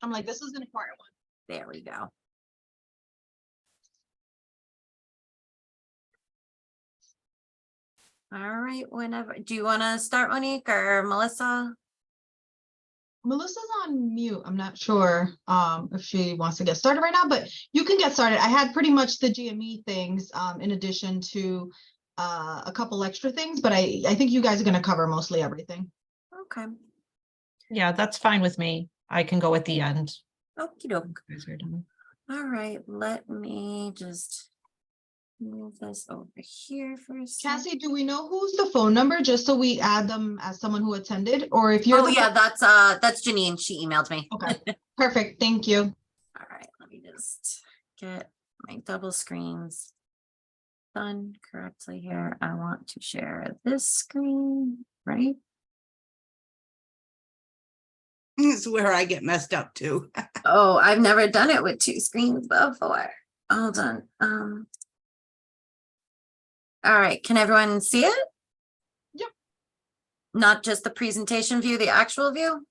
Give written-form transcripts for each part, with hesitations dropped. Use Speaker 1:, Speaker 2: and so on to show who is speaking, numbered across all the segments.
Speaker 1: I'm like, this is an important one.
Speaker 2: There we go. All right, whenever. Do you want to start, Monique, or Melissa?
Speaker 1: Melissa's on mute. I'm not sure if she wants to get started right now, but you can get started. I had pretty much the GME things in addition to a couple extra things, but I think you guys are going to cover mostly everything.
Speaker 2: Okay.
Speaker 3: Yeah, that's fine with me. I can go at the end.
Speaker 2: Okie doke.
Speaker 3: You guys are done.
Speaker 2: All right, let me just move this over here for a second.
Speaker 1: Cassie, do we know who's the phone number just so we add them as someone who attended? Or if you're
Speaker 2: Oh yeah, that's Janine. She emailed me.
Speaker 1: Okay, perfect. Thank you.
Speaker 2: All right, let me just get my double screens done correctly here. I want to share this screen, right?
Speaker 4: This is where I get messed up too.
Speaker 2: Oh, I've never done it with two screens before. Hold on. All right, can everyone see it?
Speaker 1: Yep.
Speaker 2: Not just the presentation view, the actual view?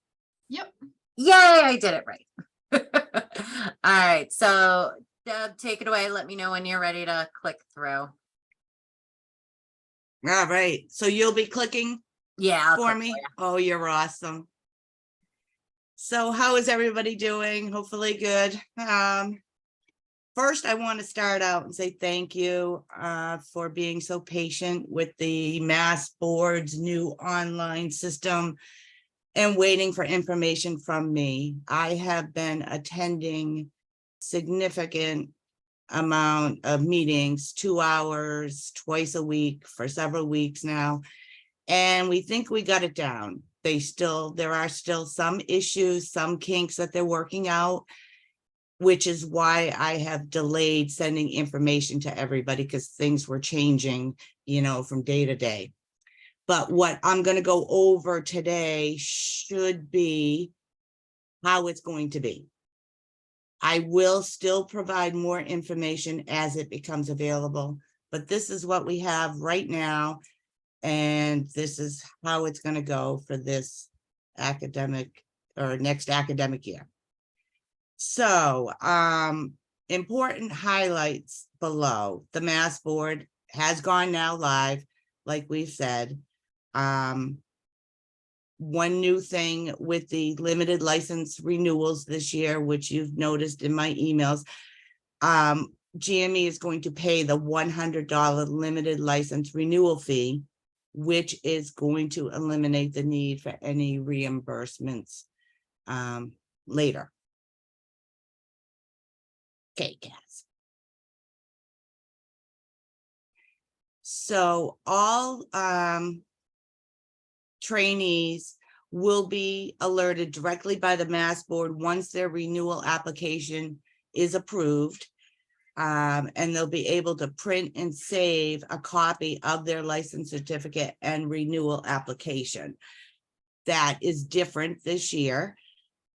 Speaker 1: Yep.
Speaker 2: Yay, I did it right. All right, so Deb, take it away. Let me know when you're ready to click through.
Speaker 4: All right. So you'll be clicking
Speaker 2: Yeah, I'll
Speaker 4: for
Speaker 2: click
Speaker 4: me.
Speaker 2: you.
Speaker 4: Oh, you're awesome. So how is everybody doing? Hopefully good. First, I want to start out and say thank you for being so patient with the Mass Board's new online system and waiting for information from me. I have been attending significant amount of meetings, 2 hours, twice a week for several weeks now. And we think we got it down. There are still some issues, some kinks that they're working out, which is why I have delayed sending information to everybody because things were changing, from day to day. But what I'm going to go over today should be how it's going to be. I will still provide more information as it becomes available, but this is what we have right now. And this is how it's going to go for this academic or next academic year. So, important highlights below. The Mass Board has gone now live, like we've said. One new thing with the limited license renewals this year, which you've noticed in my emails, GME is going to pay the $100 limited license renewal fee, which is going to eliminate the need for any reimbursements later. Okay, Cass. So all trainees will be alerted directly by the Mass Board once their renewal application is approved. And they'll be able to print and save a copy of their license certificate and renewal application. That is different this year.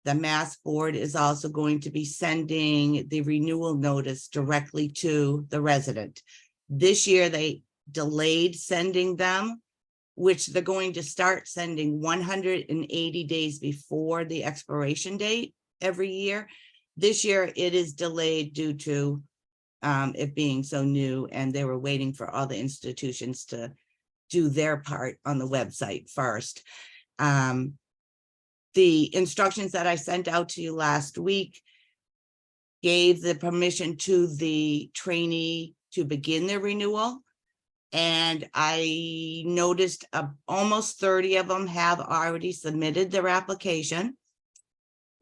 Speaker 4: The Mass Board is also going to be sending the renewal notice directly to the resident. This year, they delayed sending them, which they're going to start sending 180 days before the expiration date every year. This year, it is delayed due to it being so new, and they were waiting for all the institutions to do their part on the website first. The instructions that I sent out to you last week gave the permission to the trainee to begin their renewal. And I noticed almost 30 of them have already submitted their application.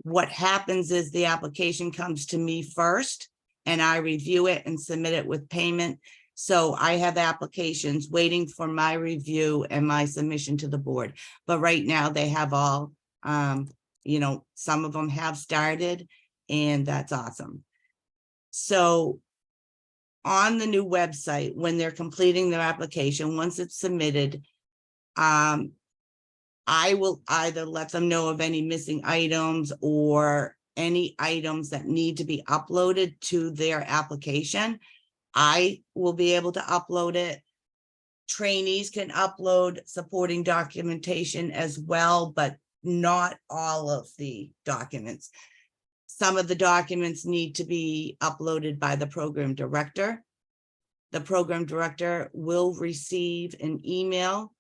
Speaker 4: What happens is the application comes to me first, and I review it and submit it with payment. So I have applications waiting for my review and my submission to the board. But right now they have all, some of them have started, and that's awesome. So on the new website, when they're completing their application, once it's submitted, I will either let them know of any missing items or any items that need to be uploaded to their application. I will be able to upload it. Trainees can upload supporting documentation as well, but not all of the documents. Some of the documents need to be uploaded by the program director. The program director will receive an email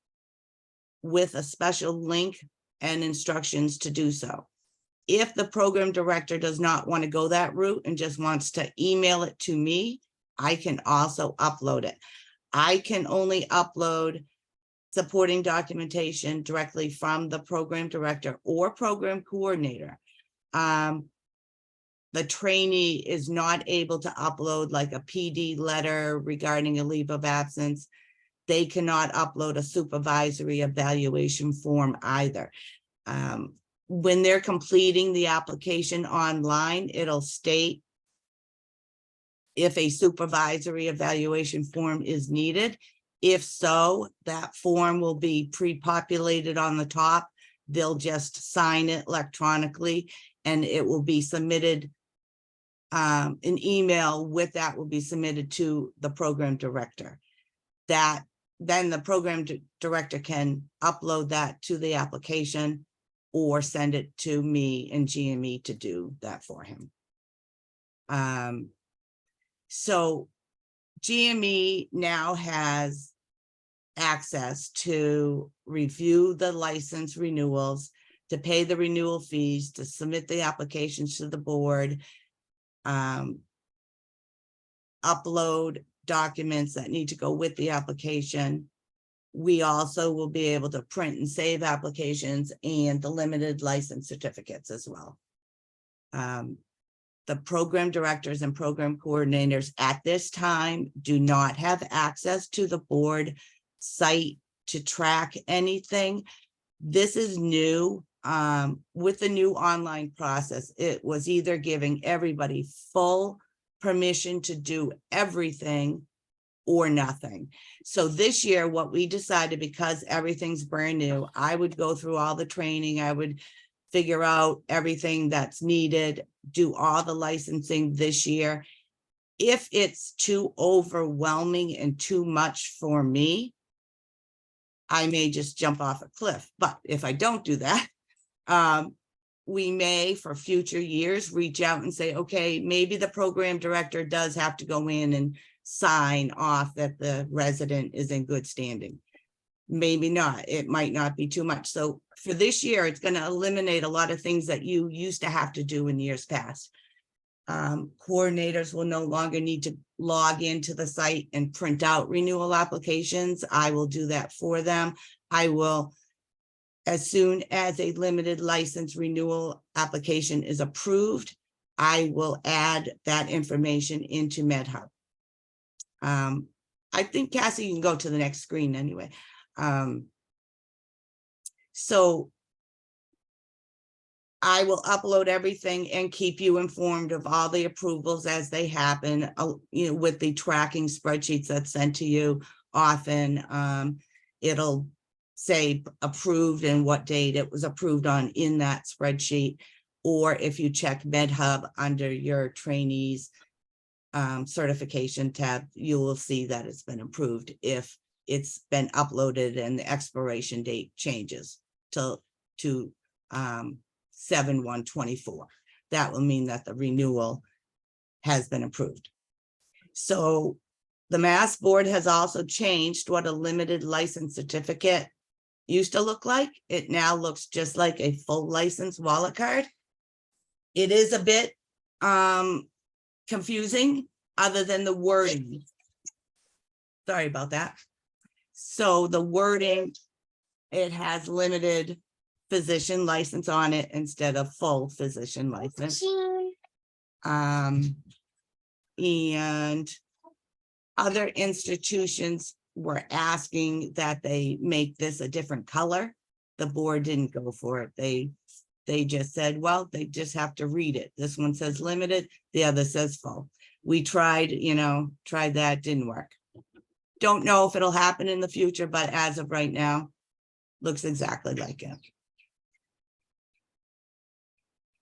Speaker 4: with a special link and instructions to do so. If the program director does not want to go that route and just wants to email it to me, I can also upload it. I can only upload supporting documentation directly from the program director or program coordinator. The trainee is not able to upload like a PD letter regarding a leave of absence. They cannot upload a supervisory evaluation form either. When they're completing the application online, it'll state if a supervisory evaluation form is needed. If so, that form will be pre-populated on the top. They'll just sign it electronically and it will be submitted. An email with that will be submitted to the program director. That then the program director can upload that to the application or send it to me and GME to do that for him. So GME now has access to review the license renewals, to pay the renewal fees, to submit the applications to the board, upload documents that need to go with the application. We also will be able to print and save applications and the limited license certificates as well. The program directors and program coordinators at this time do not have access to the board site to track anything. This is new. With the new online process, it was either giving everybody full permission to do everything or nothing. So this year, what we decided, because everything's brand new, I would go through all the training, I would figure out everything that's needed, do all the licensing this year. If it's too overwhelming and too much for me, I may just jump off a cliff. But if I don't do that, we may for future years reach out and say, okay, maybe the program director does have to go in and sign off that the resident is in good standing. Maybe not, it might not be too much. So for this year, it's going to eliminate a lot of things that you used to have to do in years past. Coordinators will no longer need to log into the site and print out renewal applications. I will do that for them. I will, as soon as a limited license renewal application is approved, I will add that information into MedHub. I think, Cassie, you can go to the next screen anyway. So I will upload everything and keep you informed of all the approvals as they happen, with the tracking spreadsheets that's sent to you often. It'll say approved and what date it was approved on in that spreadsheet. Or if you check MedHub under your trainees certification tab, you will see that it's been approved if it's been uploaded and the expiration date changes to 7/1/24. That will mean that the renewal has been approved. So the Mass Board has also changed what a limited license certificate used to look like. It now looks just like a full license wallet card. It is a bit confusing other than the wording. Sorry about that. So the wording, it has limited physician license on it instead of full physician license. And other institutions were asking that they make this a different color. The board didn't go for it. They just said, well, they just have to read it. This one says limited, the other says full. We tried, tried that, didn't work. Don't know if it'll happen in the future, but as of right now, looks exactly like it.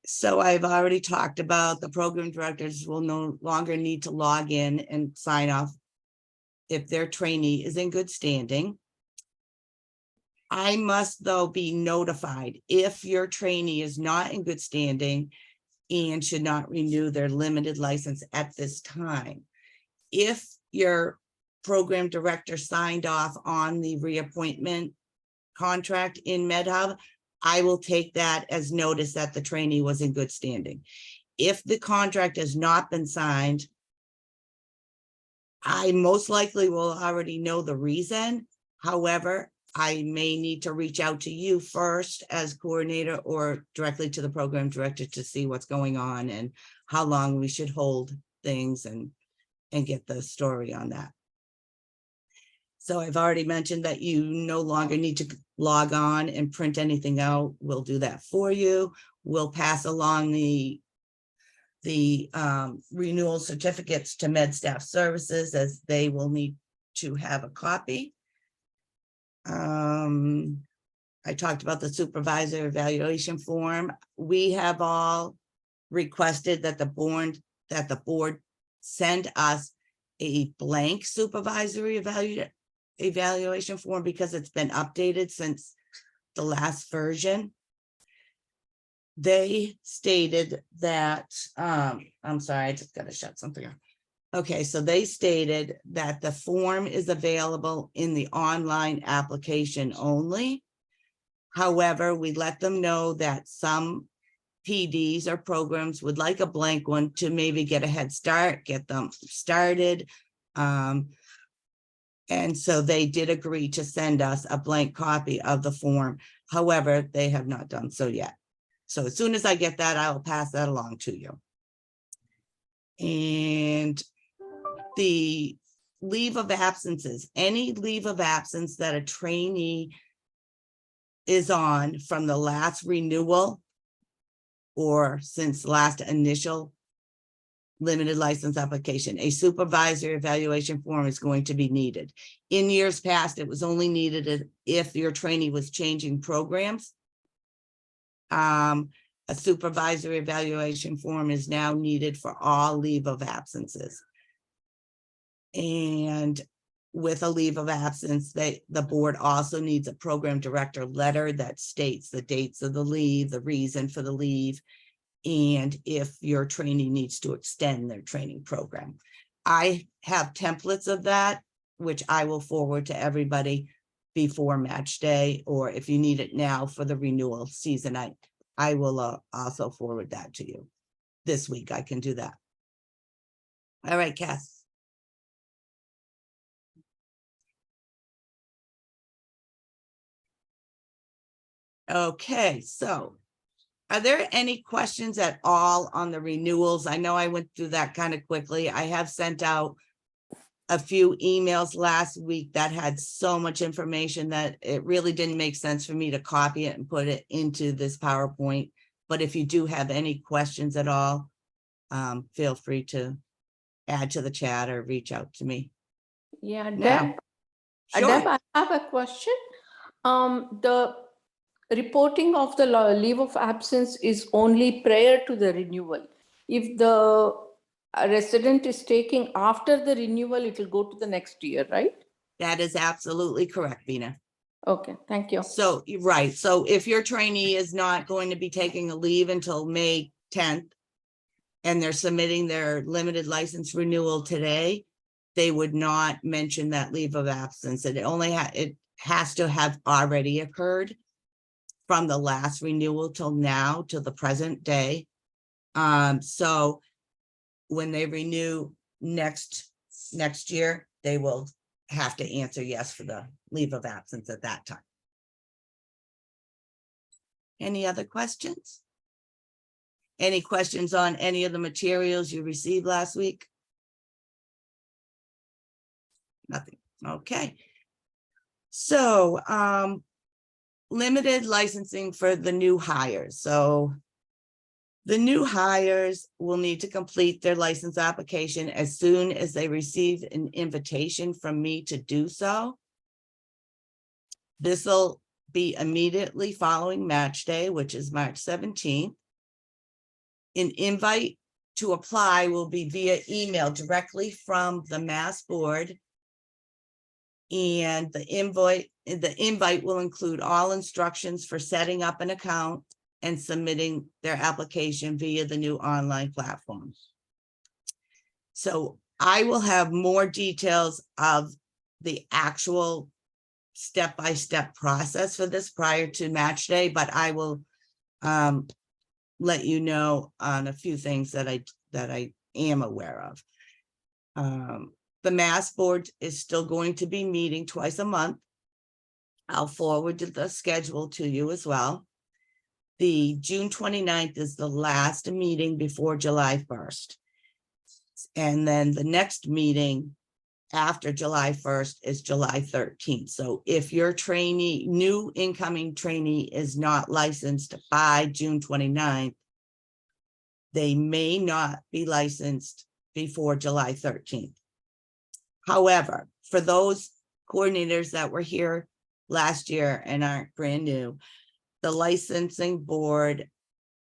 Speaker 4: So I've already talked about the program directors will no longer need to log in and sign off if their trainee is in good standing. I must, though, be notified if your trainee is not in good standing. and should not renew their limited license at this time. If your program director signed off on the reappointment contract in MedHub, I will take that as notice that the trainee was in good standing. If the contract has not been signed, I most likely will already know the reason. However, I may need to reach out to you first as coordinator or directly to the program director to see what's going on and how long we should hold things and get the story on that. So I've already mentioned that you no longer need to log on and print anything out. We'll do that for you. We'll pass along the renewal certificates to Med Staff Services, as they will need to have a copy. I talked about the supervisor evaluation form. We have all requested that the board send us a blank supervisory evaluation form because it's been updated since the last version. They stated that, I'm sorry, I just gotta shut something off. Okay, so they stated that the form is available in the online application only. However, we let them know that some PDs or programs would like a blank one to maybe get a head start, get them started. And so they did agree to send us a blank copy of the form. However, they have not done so yet. So as soon as I get that, I will pass that along to you. And the leave of absences, any leave of absence that a trainee is on from the last renewal or since last initial limited license application, a supervisor evaluation form is going to be needed. In years past, it was only needed if your trainee was changing programs. A supervisor evaluation form is now needed for all leave of absences. And with a leave of absence, the board also needs a program director letter that states the dates of the leave, the reason for the leave, and if your trainee needs to extend their training program. I have templates of that, which I will forward to everybody before match day, or if you need it now for the renewal season, I will also forward that to you. This week I can do that. All right, Cass. Okay, so are there any questions at all on the renewals? I know I went through that kind of quickly. I have sent out a few emails last week that had so much information that it really didn't make sense for me to copy it and put it into this PowerPoint. But if you do have any questions at all, feel free to add to the chat or reach out to me.
Speaker 5: Yeah,
Speaker 4: Now,
Speaker 5: Deb,
Speaker 4: sure.
Speaker 5: Deb, I have a question. The reporting of the leave of absence is only prior to the renewal. If the resident is taking after the renewal, it will go to the next year, right?
Speaker 4: That is absolutely correct, Bina.
Speaker 5: Okay, thank you.
Speaker 4: So, right. So if your trainee is not going to be taking a leave until May 10th, and they're submitting their limited license renewal today, they would not mention that leave of absence. It only it has to have already occurred from the last renewal till now, till the present day. So when they renew next year, they will have to answer yes for the leave of absence at that time. Any other questions? Any questions on any of the materials you received last week? Nothing. Okay. So, limited licensing for the new hires. So the new hires will need to complete their license application as soon as they receive an invitation from me to do so. This will be immediately following match day, which is March 17th. An invite to apply will be via email directly from the Mass Board. And the invite will include all instructions for setting up an account, and submitting their application via the new online platform. So I will have more details of the actual step-by-step process for this prior to match day, but I will let you know on a few things that I am aware of. The Mass Board is still going to be meeting twice a month. I'll forward the schedule to you as well. The June 29th is the last meeting before July 1st. And then the next meeting after July 1st is July 13th. So if your trainee, new incoming trainee is not licensed by June 29th, they may not be licensed before July 13th. However, for those coordinators that were here last year and aren't brand new, the licensing board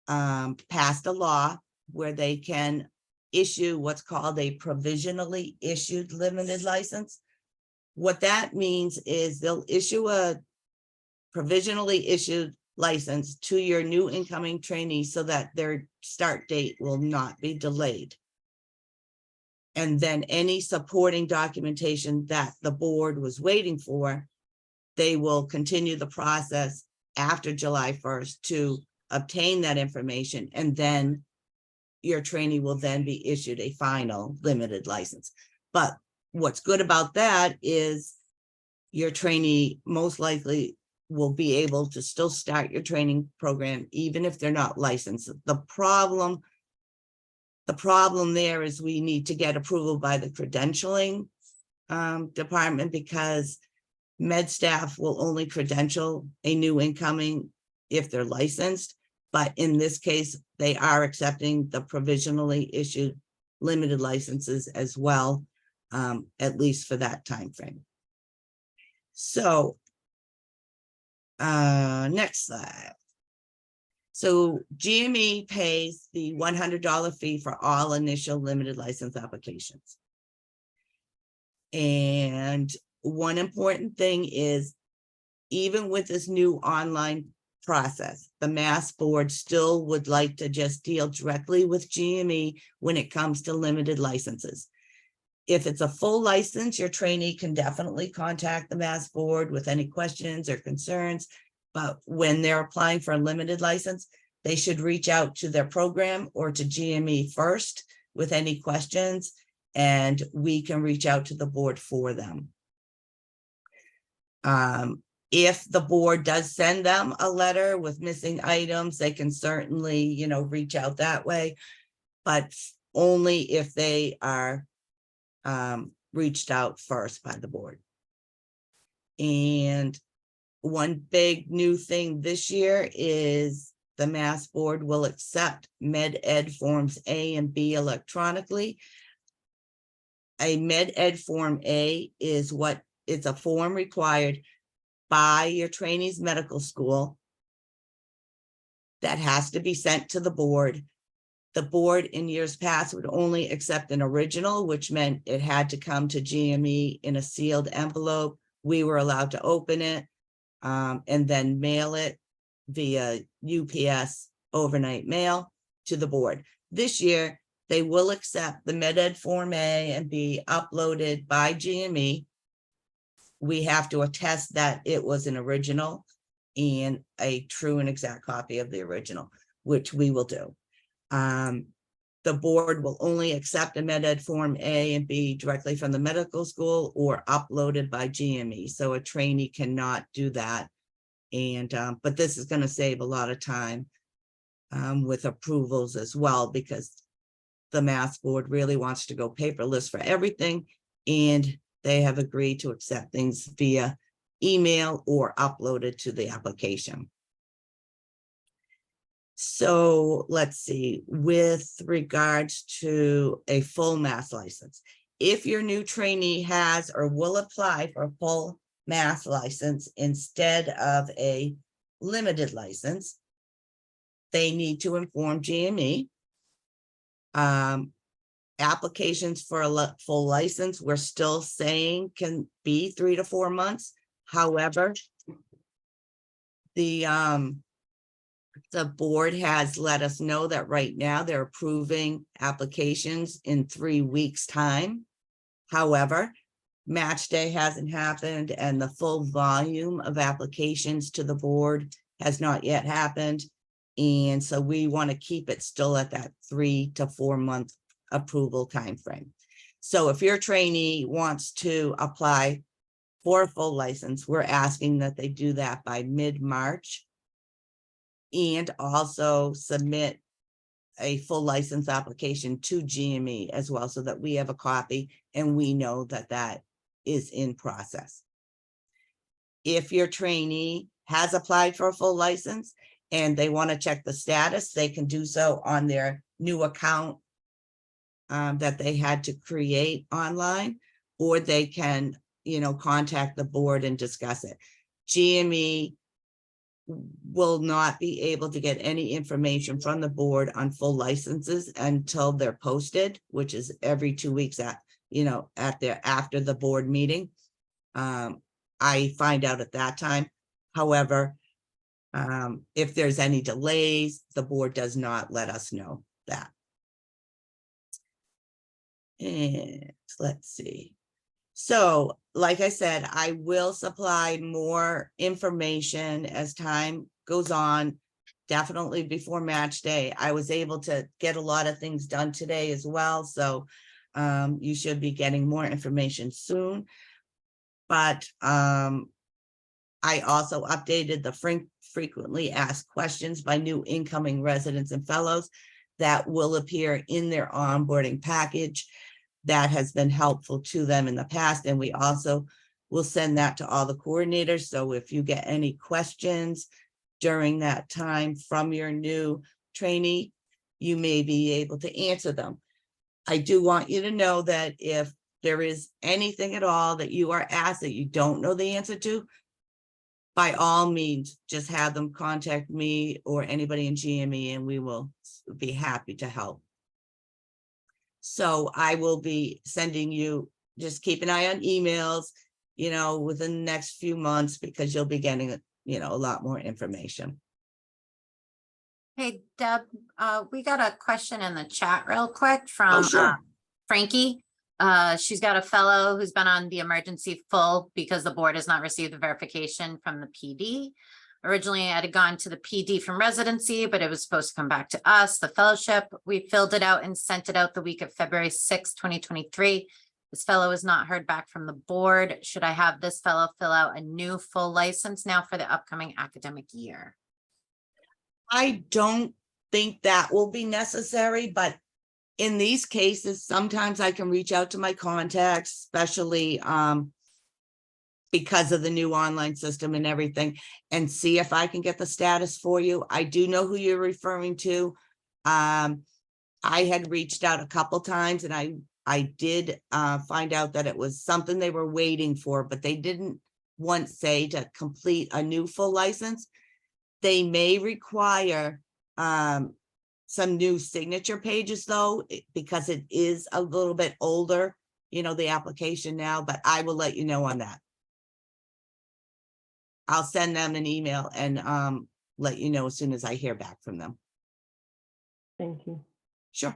Speaker 4: passed a law where they can issue what's called a provisionally issued limited license. What that means is they'll issue a provisionally issued license to your new incoming trainee so that their start date will not be delayed. And then any supporting documentation that the board was waiting for, they will continue the process after July 1st to obtain that information, and then your trainee will then be issued a final limited license. But what's good about that is your trainee most likely will be able to still start your training program even if they're not licensed. The problem there is we need to get approval by the credentialing department, because med staff will only credential a new incoming if they're licensed. But in this case, they are accepting the provisionally issued limited licenses as well, at least for that time frame. So next slide. So GME pays the $100 fee for all initial limited license applications. And one important thing is, even with this new online process, the Mass Board still would like to just deal directly with GME when it comes to limited licenses. If it's a full license, your trainee can definitely contact the Mass Board with any questions or concerns. But when they're applying for a limited license, they should reach out to their program or to GME first with any questions, and we can reach out to the board for them. If the board does send them a letter with missing items, they can certainly, reach out that way, but only if they are reached out first by the board. And one big new thing this year is the Mass Board will accept Med Ed Forms A and B electronically. A Med Ed Form A is it's a form required by your trainee's medical school that has to be sent to the board. The board in years past would only accept an original, which meant it had to come to GME in a sealed envelope. We were allowed to open it and then mail it via UPS overnight mail to the board. This year, they will accept the Med Ed Form A and be uploaded by GME. We have to attest that it was an original and a true and exact copy of the original, which we will do. The board will only accept a Med Ed Form A and B directly from the medical school or uploaded by GME. So a trainee cannot do that. And but this is going to save a lot of time with approvals as well, because the Mass Board really wants to go paperless for everything, and they have agreed to accept things via email or uploaded to the application. So let's see, with regards to a full Mass license, if your new trainee has or will apply for a full Mass license instead of a limited license, they need to inform GME. Applications for a full license, we're still saying can be 3 to 4 months. However, the The board has let us know that right now they're approving applications in 3 weeks' time. However, match day hasn't happened and the full volume of applications to the board has not yet happened. And so we want to keep it still at that 3 to 4 month approval timeframe. So if your trainee wants to apply for a full license, we're asking that they do that by mid-March and also submit a full license application to GME as well, so that we have a copy and we know that that is in process. If your trainee has applied for a full license and they want to check the status, they can do so on their new account that they had to create online, or they can, contact the board and discuss it. GME will not be able to get any information from the board on full licenses until they're posted, which is every 2 weeks after the board meeting. I find out at that time. However, if there's any delays, the board does not let us know that. And let's see. So, like I said, I will supply more information as time goes on, definitely before match day. I was able to get a lot of things done today as well. So you should be getting more information soon. But I also updated the frequently asked questions by new incoming residents and fellows that will appear in their onboarding package. That has been helpful to them in the past, and we also will send that to all the coordinators. So if you get any questions during that time from your new trainee, you may be able to answer them. I do want you to know that if there is anything at all that you are asked that you don't know the answer to, by all means, just have them contact me or anybody in GME, and we will be happy to help. So I will be sending you, just keep an eye on emails, within the next few months, because you'll be getting, a lot more information.
Speaker 2: Hey, Deb, we got a question in the chat real quick from
Speaker 4: Sure.
Speaker 2: Frankie. She's got a fellow who's been on the emergency full because the board has not received the verification from the PD. Originally, it had gone to the PD from residency, but it was supposed to come back to us, the fellowship. We filled it out and sent it out the week of February 6, 2023. This fellow has not heard back from the board. Should I have this fellow fill out a new full license now for the upcoming academic year?
Speaker 4: I don't think that will be necessary, but in these cases, sometimes I can reach out to my contacts, especially because of the new online system and everything, and see if I can get the status for you. I do know who you're referring to. I had reached out a couple times, and I did find out that it was something they were waiting for, but they didn't once say to complete a new full license. They may require some new signature pages though, because it is a little bit older, the application now, but I will let you know on that. I'll send them an email and let you know as soon as I hear back from them.
Speaker 5: Thank you.
Speaker 4: Sure.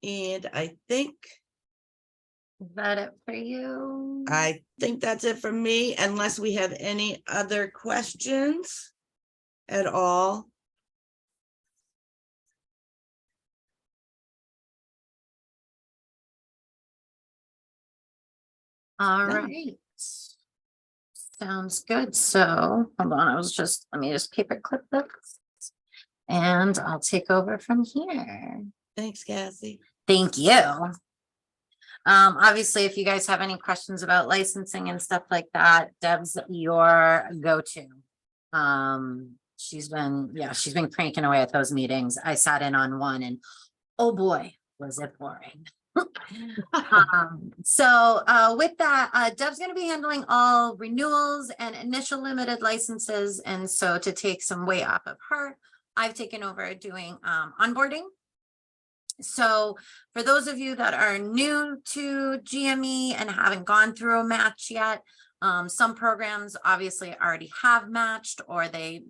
Speaker 4: And I think
Speaker 2: Is that it for you?
Speaker 4: that's it for me, unless we have any other questions at all.
Speaker 2: All
Speaker 4: No.
Speaker 2: right. Sounds good. So hold on, let me just paperclip this. And I'll take over from here.
Speaker 4: Thanks, Cassie.
Speaker 2: Thank you. Obviously, if you guys have any questions about licensing and stuff like that, Deb's your go-to. She's been cranking away at those meetings. I sat in on one and oh boy, was it boring. So with that, Deb's going to be handling all renewals and initial limited licenses. And so to take some weight off of her, I've taken over doing onboarding. So for those of you that are new to GME and haven't gone through a match yet, Some programs obviously already have matched, or they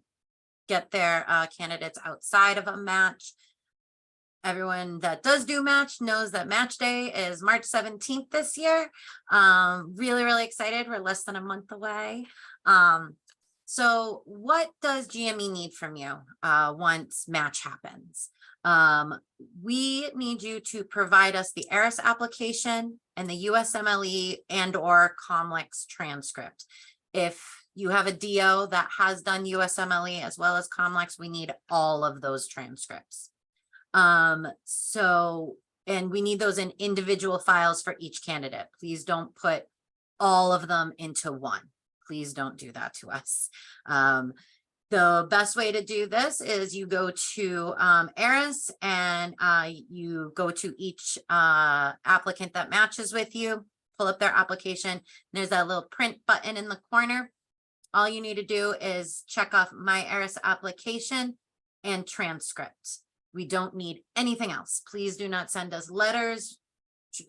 Speaker 2: get their candidates outside of a match. Everyone that does do match knows that match day is March 17th this year. Really, really excited. We're less than a month away. So what does GME need from you once match happens? We need you to provide us the ERIS application and the USMLE and or COMLEX transcript. If you have a DO that has done USMLE as well as COMLEX, we need all of those transcripts. And we need those in individual files for each candidate. Please don't put all of them into one. Please don't do that to us. The best way to do this is you go to ERIS and you go to each applicant that matches with you, pull up their application. There's that little print button in the corner. All you need to do is check off my ERIS application and transcript. We don't need anything else. Please do not send us letters,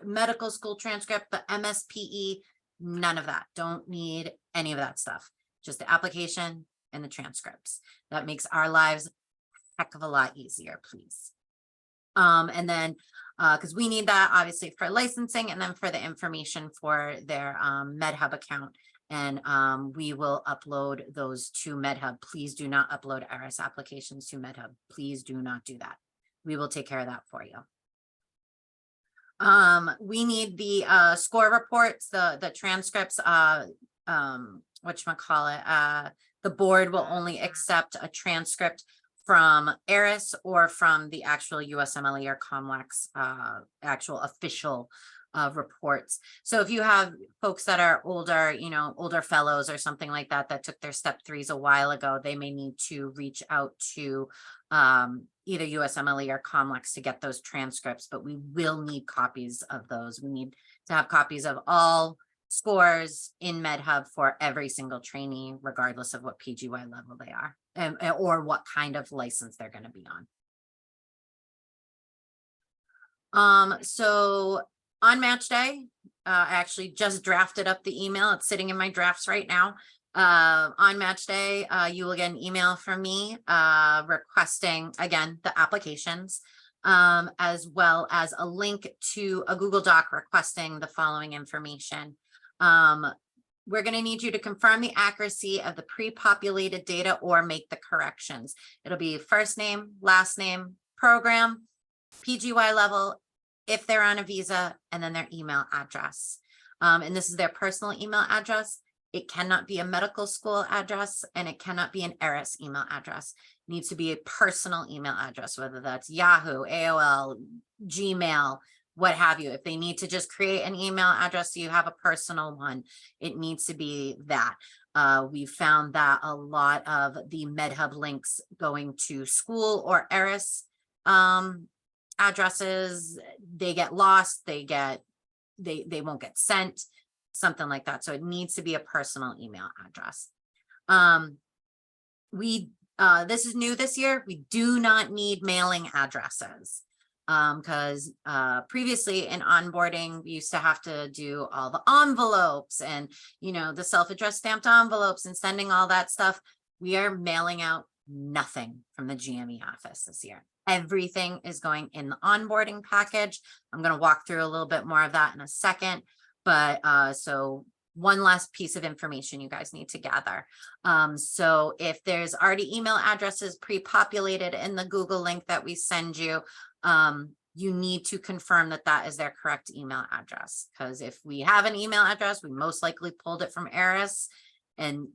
Speaker 2: medical school transcript, the MSPE, none of that. Don't need any of that stuff. Just the application and the transcripts. That makes our lives a heck of a lot easier, please. And then, because we need that obviously for licensing and then for the information for their MedHub account. And we will upload those to MedHub. Please do not upload ERIS applications to MedHub. Please do not do that. We will take care of that for you. We need the score reports, the transcripts, whatchamacallit, the board will only accept a transcript from ERIS or from the actual USMLE or COMLEX actual official reports. So if you have folks that are older, older fellows or something like that, that took their step 3s a while ago, they may need to reach out to either USMLE or COMLEX to get those transcripts, but we will need copies of those. We need to have copies of all scores in MedHub for every single trainee, regardless of what PGY level they are or what kind of license they're going to be on. So on match day, I actually just drafted up the email. It's sitting in my drafts right now. On match day, you will get an email from me requesting, again, the applications, as well as a link to a Google Doc requesting the following information. We're going to need you to confirm the accuracy of the pre-populated data or make the corrections. It'll be first name, last name, program, PGY level, if they're on a visa, and then their email address. And this is their personal email address. It cannot be a medical school address, and it cannot be an ERIS email address. It needs to be a personal email address, whether that's Yahoo, AOL, Gmail, what have you. If they need to just create an email address so you have a personal one, it needs to be that. We found that a lot of the MedHub links going to school or ERIS addresses, they get lost, they won't get sent, something like that. So it needs to be a personal email address. This is new this year. We do not need mailing addresses. Because previously in onboarding, we used to have to do all the envelopes and, the self-addressed stamped envelopes and sending all that stuff. We are mailing out nothing from the GME office this year. Everything is going in the onboarding package. I'm going to walk through a little bit more of that in a second. But so one last piece of information you guys need to gather. So if there's already email addresses pre-populated in the Google link that we send you, you need to confirm that that is their correct email address. Because if we have an email address, we most likely pulled it from ERIS. And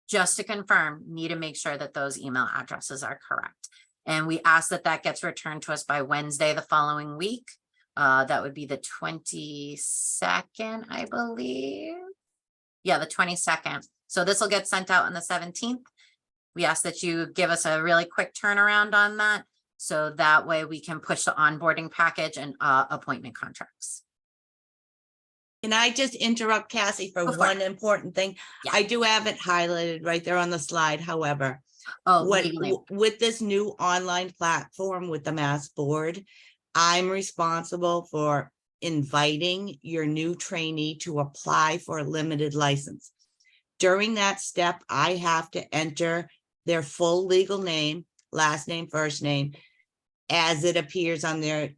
Speaker 2: just to confirm, need to make sure that those email addresses are correct. And we ask that that gets returned to us by Wednesday the following week. That would be the 22nd, I believe. Yeah, the 22nd. So this will get sent out on the 17th. We ask that you give us a really quick turnaround on that. So that way we can push the onboarding package and appointment contracts.
Speaker 4: Can I just interrupt Cassie for one important thing?
Speaker 2: Yeah.
Speaker 4: I do have it highlighted right there on the slide. However,
Speaker 2: legally.
Speaker 4: with this new online platform with the Mass Board, I'm responsible for inviting your new trainee to apply for a limited license. During that step, I have to enter their full legal name, last name, first name, as it appears on their,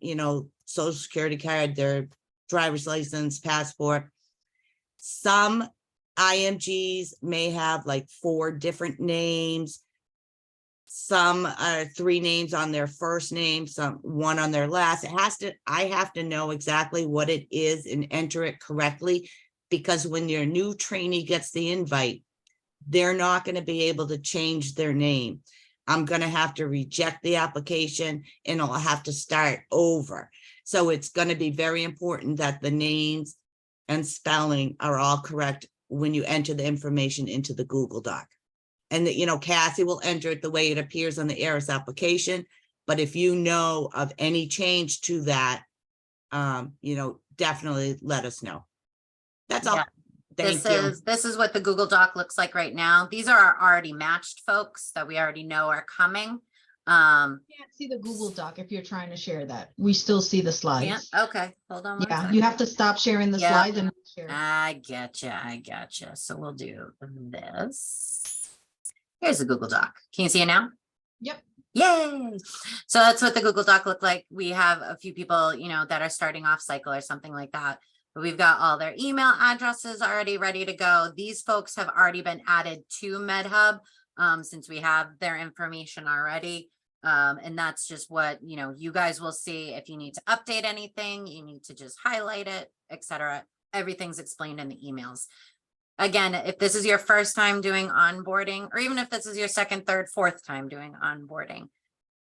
Speaker 4: social security card, their driver's license, passport. Some IMGs may have like 4 different names. Some are 3 names on their first name, some 1 on their last. I have to know exactly what it is and enter it correctly, because when your new trainee gets the invite, they're not going to be able to change their name. I'm going to have to reject the application and I'll have to start over. So it's going to be very important that the names and spelling are all correct when you enter the information into the Google Doc. And that, Cassie will enter it the way it appears on the ARIS application. But if you know of any change to that, definitely let us know. That's all.
Speaker 2: Yeah.
Speaker 4: Thank you.
Speaker 2: This is what the Google Doc looks like right now. These are our already matched folks that we already know are coming.
Speaker 1: Can't see the Google Doc if you're trying to share that. We still see the slides.
Speaker 2: Okay, hold on one
Speaker 1: Yeah,
Speaker 2: second.
Speaker 1: you have to stop sharing the
Speaker 2: Yeah.
Speaker 1: slides and share.
Speaker 2: I getcha. So we'll do this. Here's the Google Doc. Can you see it now?
Speaker 1: Yep.
Speaker 2: Yay. So that's what the Google Doc looked like. We have a few people, that are starting off cycle or something like that. But we've got all their email addresses already ready to go. These folks have already been added to MedHub since we have their information already. And that's just what, you guys will see. If you need to update anything, you need to just highlight it, etc. Everything's explained in the emails. Again, if this is your first time doing onboarding, or even if this is your second, third, fourth time doing onboarding,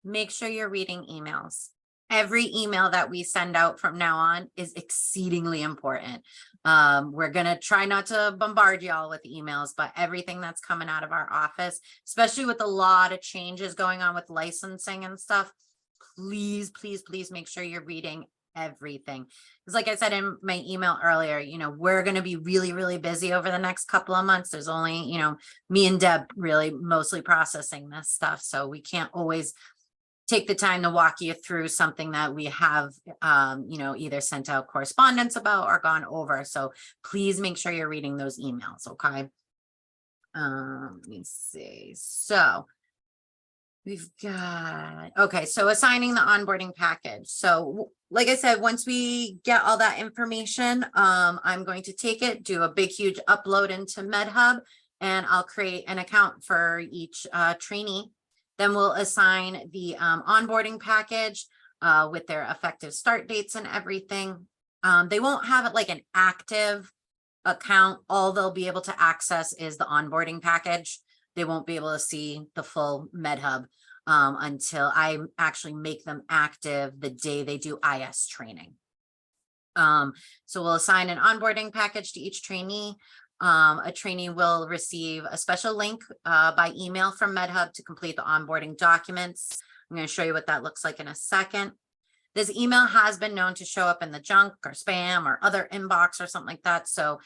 Speaker 2: make sure you're reading emails. Every email that we send out from now on is exceedingly important. We're going to try not to bombard y'all with emails, but everything that's coming out of our office, especially with a lot of changes going on with licensing and stuff, please make sure you're reading everything. Because like I said in my email earlier, we're going to be really busy over the next couple of months. There's only, me and Deb really mostly processing this stuff. So we can't always take the time to walk you through something that we have, either sent out correspondence about or gone over. So please make sure you're reading those emails. Okay. Let me see. So we've got, okay. So assigning the onboarding package. So like I said, once we get all that information, I'm going to take it, do a big, huge upload into MedHub, and I'll create an account for each trainee. Then we'll assign the onboarding package with their effective start dates and everything. They won't have it like an active account. All they'll be able to access is the onboarding package. They won't be able to see the full MedHub until I actually make them active the day they do IS training. So we'll assign an onboarding package to each trainee. A trainee will receive a special link by email from MedHub to complete the onboarding documents. I'm going to show you what that looks like in a second. This email has been known to show up in the junk or spam or other inbox or something like that. So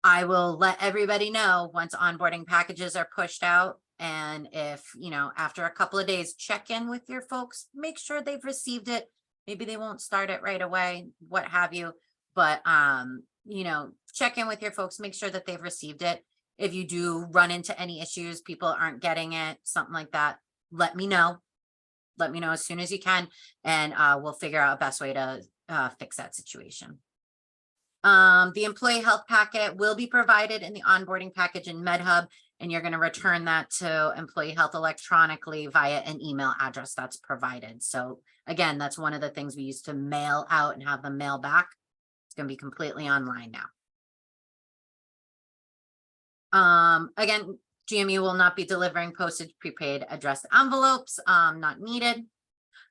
Speaker 2: I will let everybody know once onboarding packages are pushed out. And if, after a couple of days, check in with your folks, make sure they've received it. Maybe they won't start it right away, what have you. But, check in with your folks, make sure that they've received it. If you do run into any issues, people aren't getting it, something like that, let me know. Let me know as soon as you can, and we'll figure out a best way to fix that situation. The employee health packet will be provided in the onboarding package in MedHub, and you're going to return that to employee health electronically via an email address that's provided. So again, that's one of the things we used to mail out and have them mail back. It's going to be completely online now. Again, GME will not be delivering postage prepaid addressed envelopes, not needed.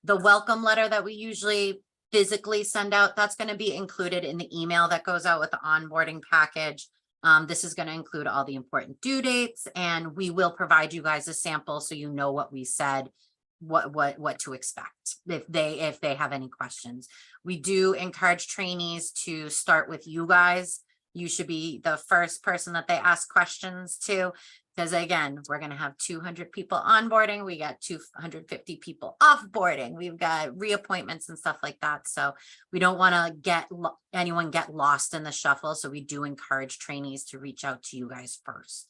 Speaker 2: The welcome letter that we usually physically send out, that's going to be included in the email that goes out with the onboarding package. This is going to include all the important due dates, and we will provide you guys a sample so you know what we said, what to expect if they have any questions. We do encourage trainees to start with you guys. You should be the first person that they ask questions to. Because again, we're gonna have 200 people onboarding, we got 250 people offboarding, we've got reappointments and stuff like that. So we don't want to get anyone get lost in the shuffle. So we do encourage trainees to reach out to you guys first.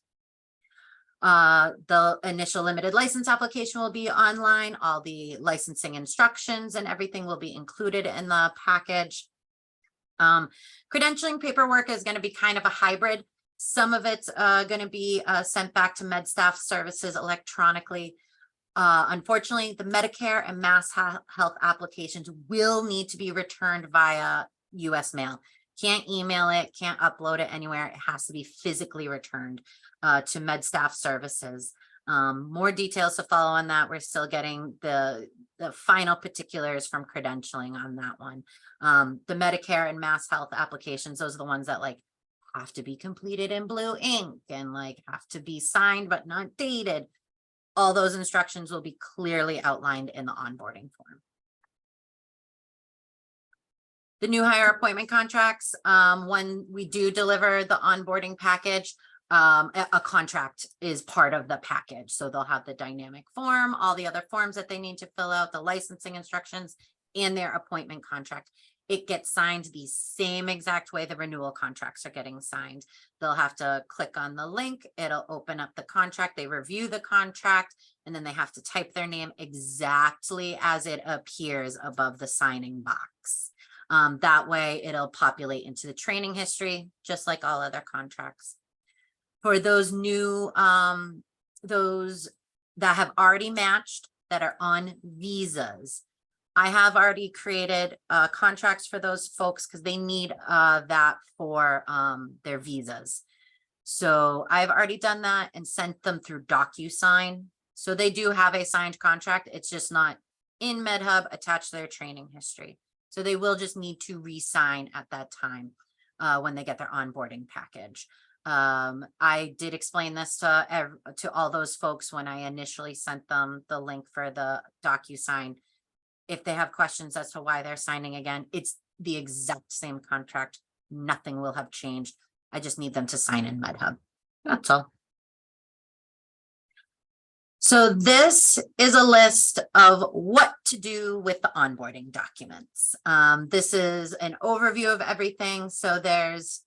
Speaker 2: The initial limited license application will be online. All the licensing instructions and everything will be included in the package. Credentialing paperwork is going to be kind of a hybrid. Some of it's going to be sent back to MedStaff Services electronically. Unfortunately, the Medicare and Mass Health applications will need to be returned via US mail. Can't email it, can't upload it anywhere. It has to be physically returned to MedStaff Services. More details to follow on that. We're still getting the final particulars from credentialing on that one. The Medicare and Mass Health applications, those are the ones that like have to be completed in blue ink and like have to be signed but not dated. All those instructions will be clearly outlined in the onboarding form. The new hire appointment contracts, when we do deliver the onboarding package, a contract is part of the package. So they'll have the dynamic form, all the other forms that they need to fill out, the licensing instructions, and their appointment contract. It gets signed the same exact way the renewal contracts are getting signed. They'll have to click on the link. It'll open up the contract. They review the contract, and then they have to type their name exactly as it appears above the signing box. That way it'll populate into the training history, just like all other contracts. For those new, those that have already matched, that are on visas, I have already created contracts for those folks because they need that for their visas. So I've already done that and sent them through DocuSign. So they do have a signed contract. It's just not in MedHub attached to their training history. So they will just need to re-sign at that time when they get their onboarding package. I did explain this to all those folks when I initially sent them the link for the DocuSign. If they have questions as to why they're signing again, it's the exact same contract. Nothing will have changed. I just need them to sign in MedHub. That's all. So this is a list of what to do with the onboarding documents. This is an overview of everything. So there's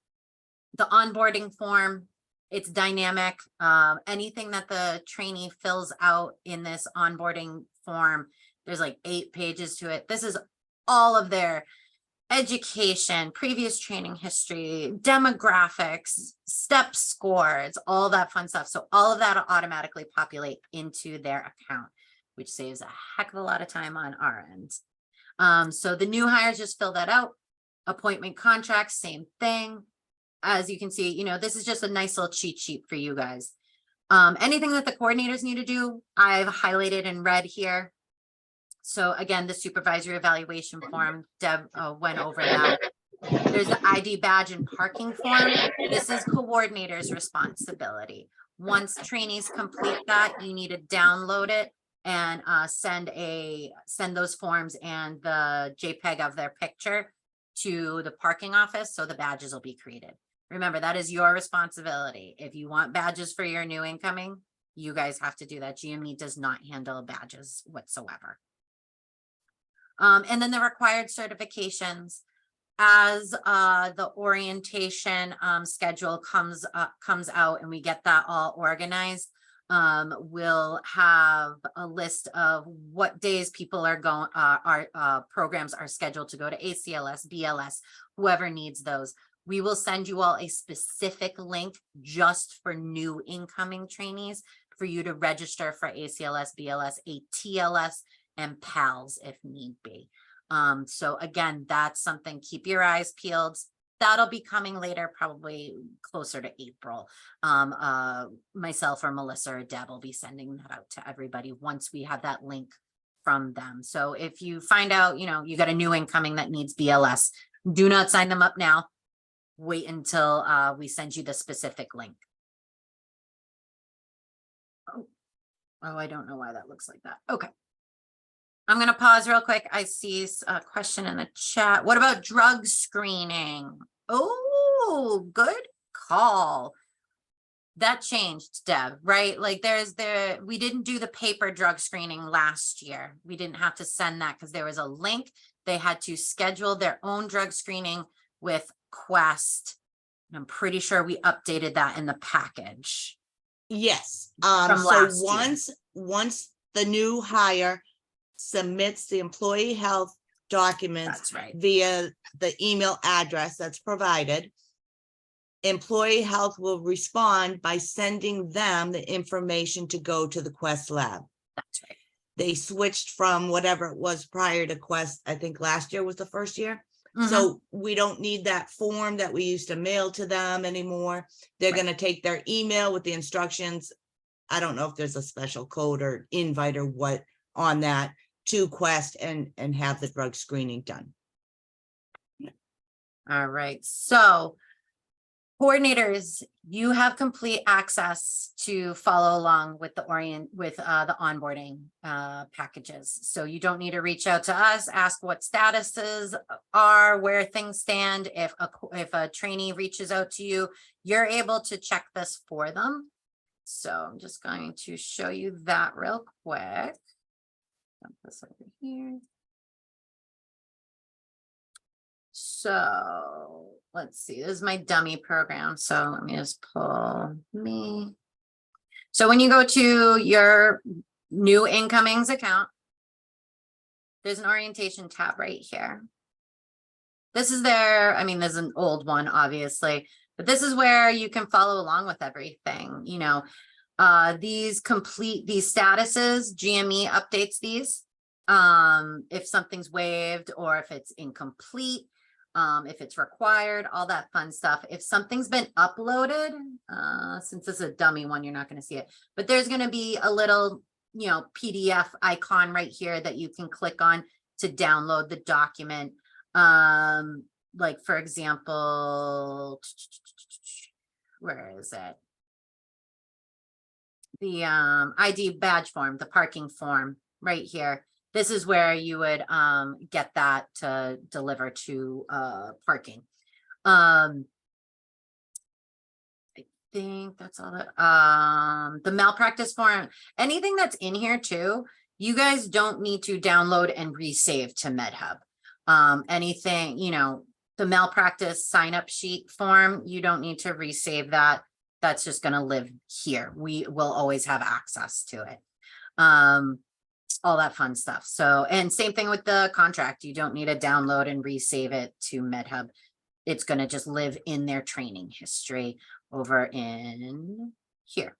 Speaker 2: the onboarding form. It's dynamic. Anything that the trainee fills out in this onboarding form, there's like 8 pages to it. This is all of their education, previous training history, demographics, step scores, all that fun stuff. So all of that will automatically populate into their account, which saves a heck of a lot of time on our end. So the new hires just fill that out. Appointment contracts, same thing. As you can see, you know, this is just a nice little cheat sheet for you guys. Anything that the coordinators need to do, I've highlighted in red here. So again, the supervisory evaluation form, Deb went over that. There's the ID badge and parking form. This is coordinator's responsibility. Once trainees complete that, you need to download it and send those forms and the JPEG of their picture to the parking office so the badges will be created. Remember, that is your responsibility. If you want badges for your new incoming, you guys have to do that. GME does not handle badges whatsoever. And then the required certifications. As the orientation schedule comes out and we get that all organized, we'll have a list of what days people are going, our programs are scheduled to go to ACLS, BLS, whoever needs those. We will send you all a specific link just for new incoming trainees for you to register for ACLS, BLS, ATLS, and PALS if need be. So again, that's something, keep your eyes peeled. That'll be coming later, probably closer to April. Myself or Melissa or Deb will be sending that out to everybody once we have that link from them. So if you find out, you know, you got a new incoming that needs BLS, do not sign them up now. Wait until we send you the specific link. Oh, I don't know why that looks like that. Okay. I'm going to pause real quick. I see a question in the chat. What about drug screening? Oh, good call. That changed, Deb, right? Like we didn't do the paper drug screening last year. We didn't have to send that because there was a link. They had to schedule their own drug screening with Quest. I'm pretty sure we updated that in the package.
Speaker 4: Yes,
Speaker 2: From
Speaker 4: so
Speaker 2: last year.
Speaker 4: once the new hire submits the employee health documents
Speaker 2: That's right.
Speaker 4: via the email address that's provided, employee health will respond by sending them the information to go to the Quest lab.
Speaker 2: That's right.
Speaker 4: They switched from whatever it was prior to Quest. I think last year was the first year.
Speaker 2: Mhm.
Speaker 4: So we don't need that form that we used to mail to them anymore. They're
Speaker 2: Right.
Speaker 4: going to take their email with the instructions. I don't know if there's a special code or invite or what on that to Quest and have the drug screening done.
Speaker 2: All right, so coordinators, you have complete access to follow along with the onboarding packages. So you don't need to reach out to us, ask what statuses are, where things stand. If a trainee reaches out to you, you're able to check this for them. So I'm just going to show you that real quick. Dump this over here. So let's see, this is my dummy program. So let me just pull me. So when you go to your new incomings account, there's an orientation tab right here. This is there's an old one, obviously, but this is where you can follow along with everything. You know, these statuses, GME updates these. If something's waived or if it's incomplete. If it's required, all that fun stuff. If something's been uploaded, since this is a dummy one, you're not going to see it, but there's going to be a little, PDF icon right here that you can click on to download the document. Like for example, where is it? The ID badge form, the parking form right here. This is where you would get that to deliver to parking. I think that's all that the malpractice form, anything that's in here too, you guys don't need to download and resave to MedHub. Anything, the malpractice sign up sheet form, you don't need to resave that. That's just going to live here. We will always have access to it. All that fun stuff. So, and same thing with the contract. You don't need to download and resave it to MedHub. It's going to just live in their training history over in here.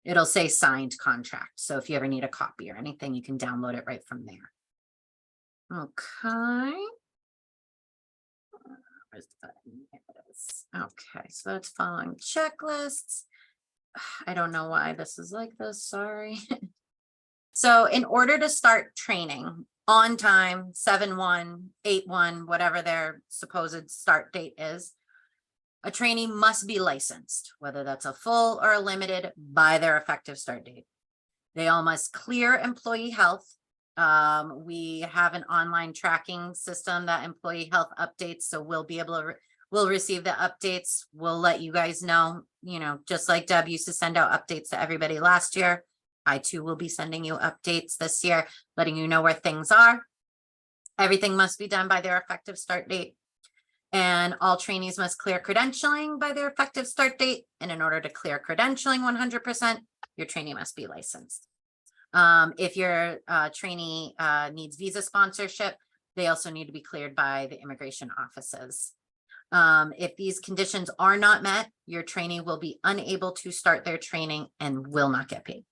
Speaker 2: It'll say signed contract. So if you ever need a copy or anything, you can download it right from there. Okay. Where's the button? There it is. Okay, so that's following checklists. I don't know why this is like this. Sorry. So in order to start training on time, 7/1, 8/1, whatever their supposed start date is, a trainee must be licensed, whether that's a full or a limited, by their effective start date. They all must clear employee health. We have an online tracking system that employee health updates, so we'll be able to we'll receive the updates. We'll let you guys know, just like Deb used to send out updates to everybody last year. I too will be sending you updates this year, letting you know where things are. Everything must be done by their effective start date. And all trainees must clear credentialing by their effective start date. And in order to clear credentialing 100%, your trainee must be licensed. If your trainee needs visa sponsorship, they also need to be cleared by the immigration offices. If these conditions are not met, your trainee will be unable to start their training and will not get paid.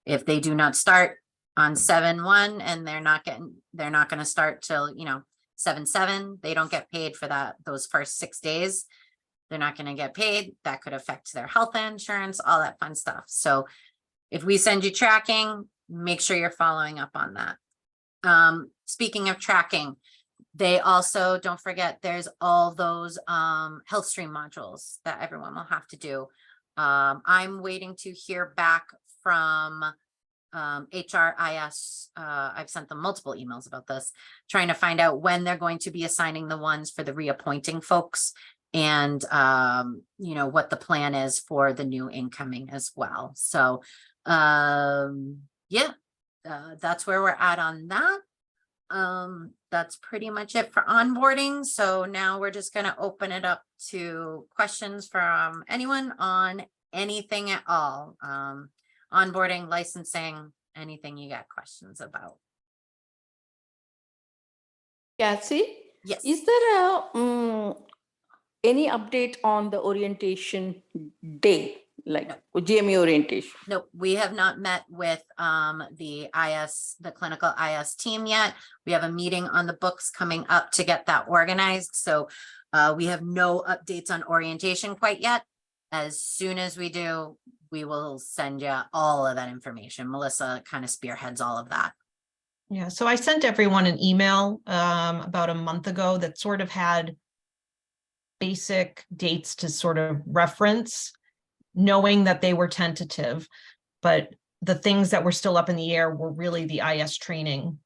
Speaker 2: If they do not start on 7/1 and they're not going to start till 7/7, they don't get paid for those first 6 days. They're not going to get paid. That could affect their health insurance, all that fun stuff. So if we send you tracking, make sure you're following up on that. Speaking of tracking, they also, don't forget, there's all those health stream modules that everyone will have to do. I'm waiting to hear back from HRIS. I've sent them multiple emails about this, trying to find out when they're going to be assigning the ones for the reappointing folks. and, what the plan is for the new incoming as well. So, yeah, that's where we're at on that. That's pretty much it for onboarding. So now we're just going to open it up to questions from anyone on anything at all. Onboarding, licensing, anything you got questions about.
Speaker 5: Cassie,
Speaker 2: Yes.
Speaker 5: is there any update on the orientation day, like GME orientation?
Speaker 2: Nope, we have not met with the clinical IS team yet. We have a meeting on the books coming up to get that organized. So we have no updates on orientation quite yet. As soon as we do, we will send you all of that information. Melissa kind of spearheads all of that.
Speaker 3: Yeah, so I sent everyone an email about a month ago that sort of had basic dates to sort of reference, knowing that they were tentative, but the things that were still up in the air were really the IS training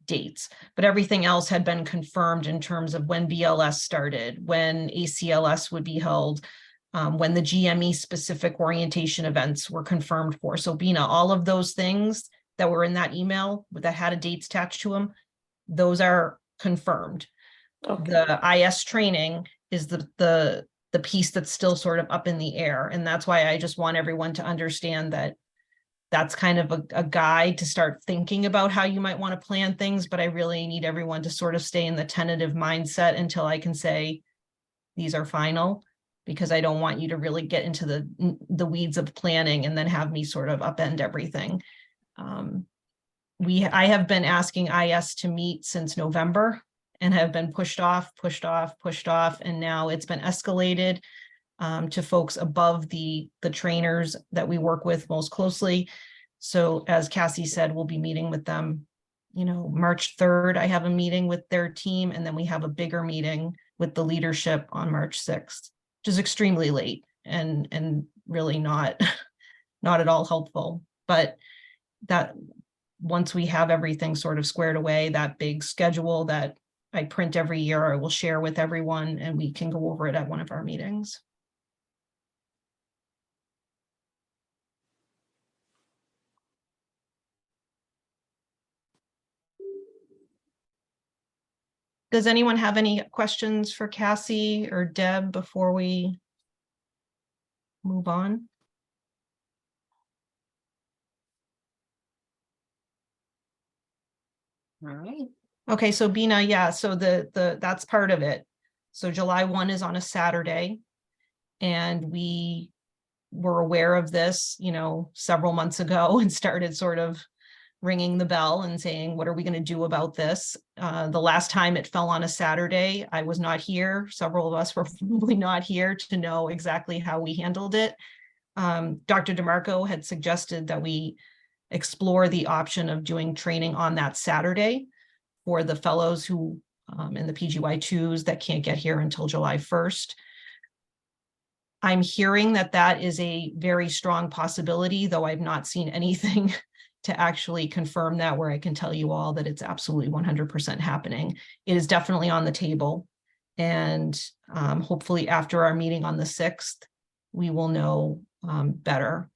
Speaker 3: dates. But everything else had been confirmed in terms of when BLS started, when ACLS would be held, when the GME specific orientation events were confirmed for. So Bina, all of those things that were in that email that had a date attached to them, those are confirmed.
Speaker 5: Okay.
Speaker 3: The IS training is the piece that's still sort of up in the air. And that's why I just want everyone to understand that that's kind of a guide to start thinking about how you might want to plan things. But I really need everyone to sort of stay in the tentative mindset until I can say these are final, because I don't want you to really get into the weeds of planning and then have me sort of upend everything. I have been asking IS to meet since November and have been pushed off, and now it's been escalated to folks above the trainers that we work with most closely. So as Cassie said, we'll be meeting with them, March 3rd, I have a meeting with their team, and then we have a bigger meeting with the leadership on March 6th, which is extremely late and really not at all helpful. But that once we have everything sort of squared away, that big schedule that I print every year, I will share with everyone, and we can go over it at one of our meetings. Does anyone have any questions for Cassie or Deb before we move on?
Speaker 2: All right.
Speaker 3: Okay, so Bina, yeah, so that's part of it. So July 1 is on a Saturday, and we were aware of this, several months ago and started sort of ringing the bell and saying, what are we going to do about this? The last time it fell on a Saturday, I was not here. Several of us were probably not here to know exactly how we handled it. Dr. DeMarco had suggested that we explore the option of doing training on that Saturday for the fellows who in the PGY2s that can't get here until July 1st. I'm hearing that is a very strong possibility, though I've not seen anything to actually confirm that, where I can tell you all that it's absolutely 100% happening. It is definitely on the table. And hopefully after our meeting on the 6th, we will know better.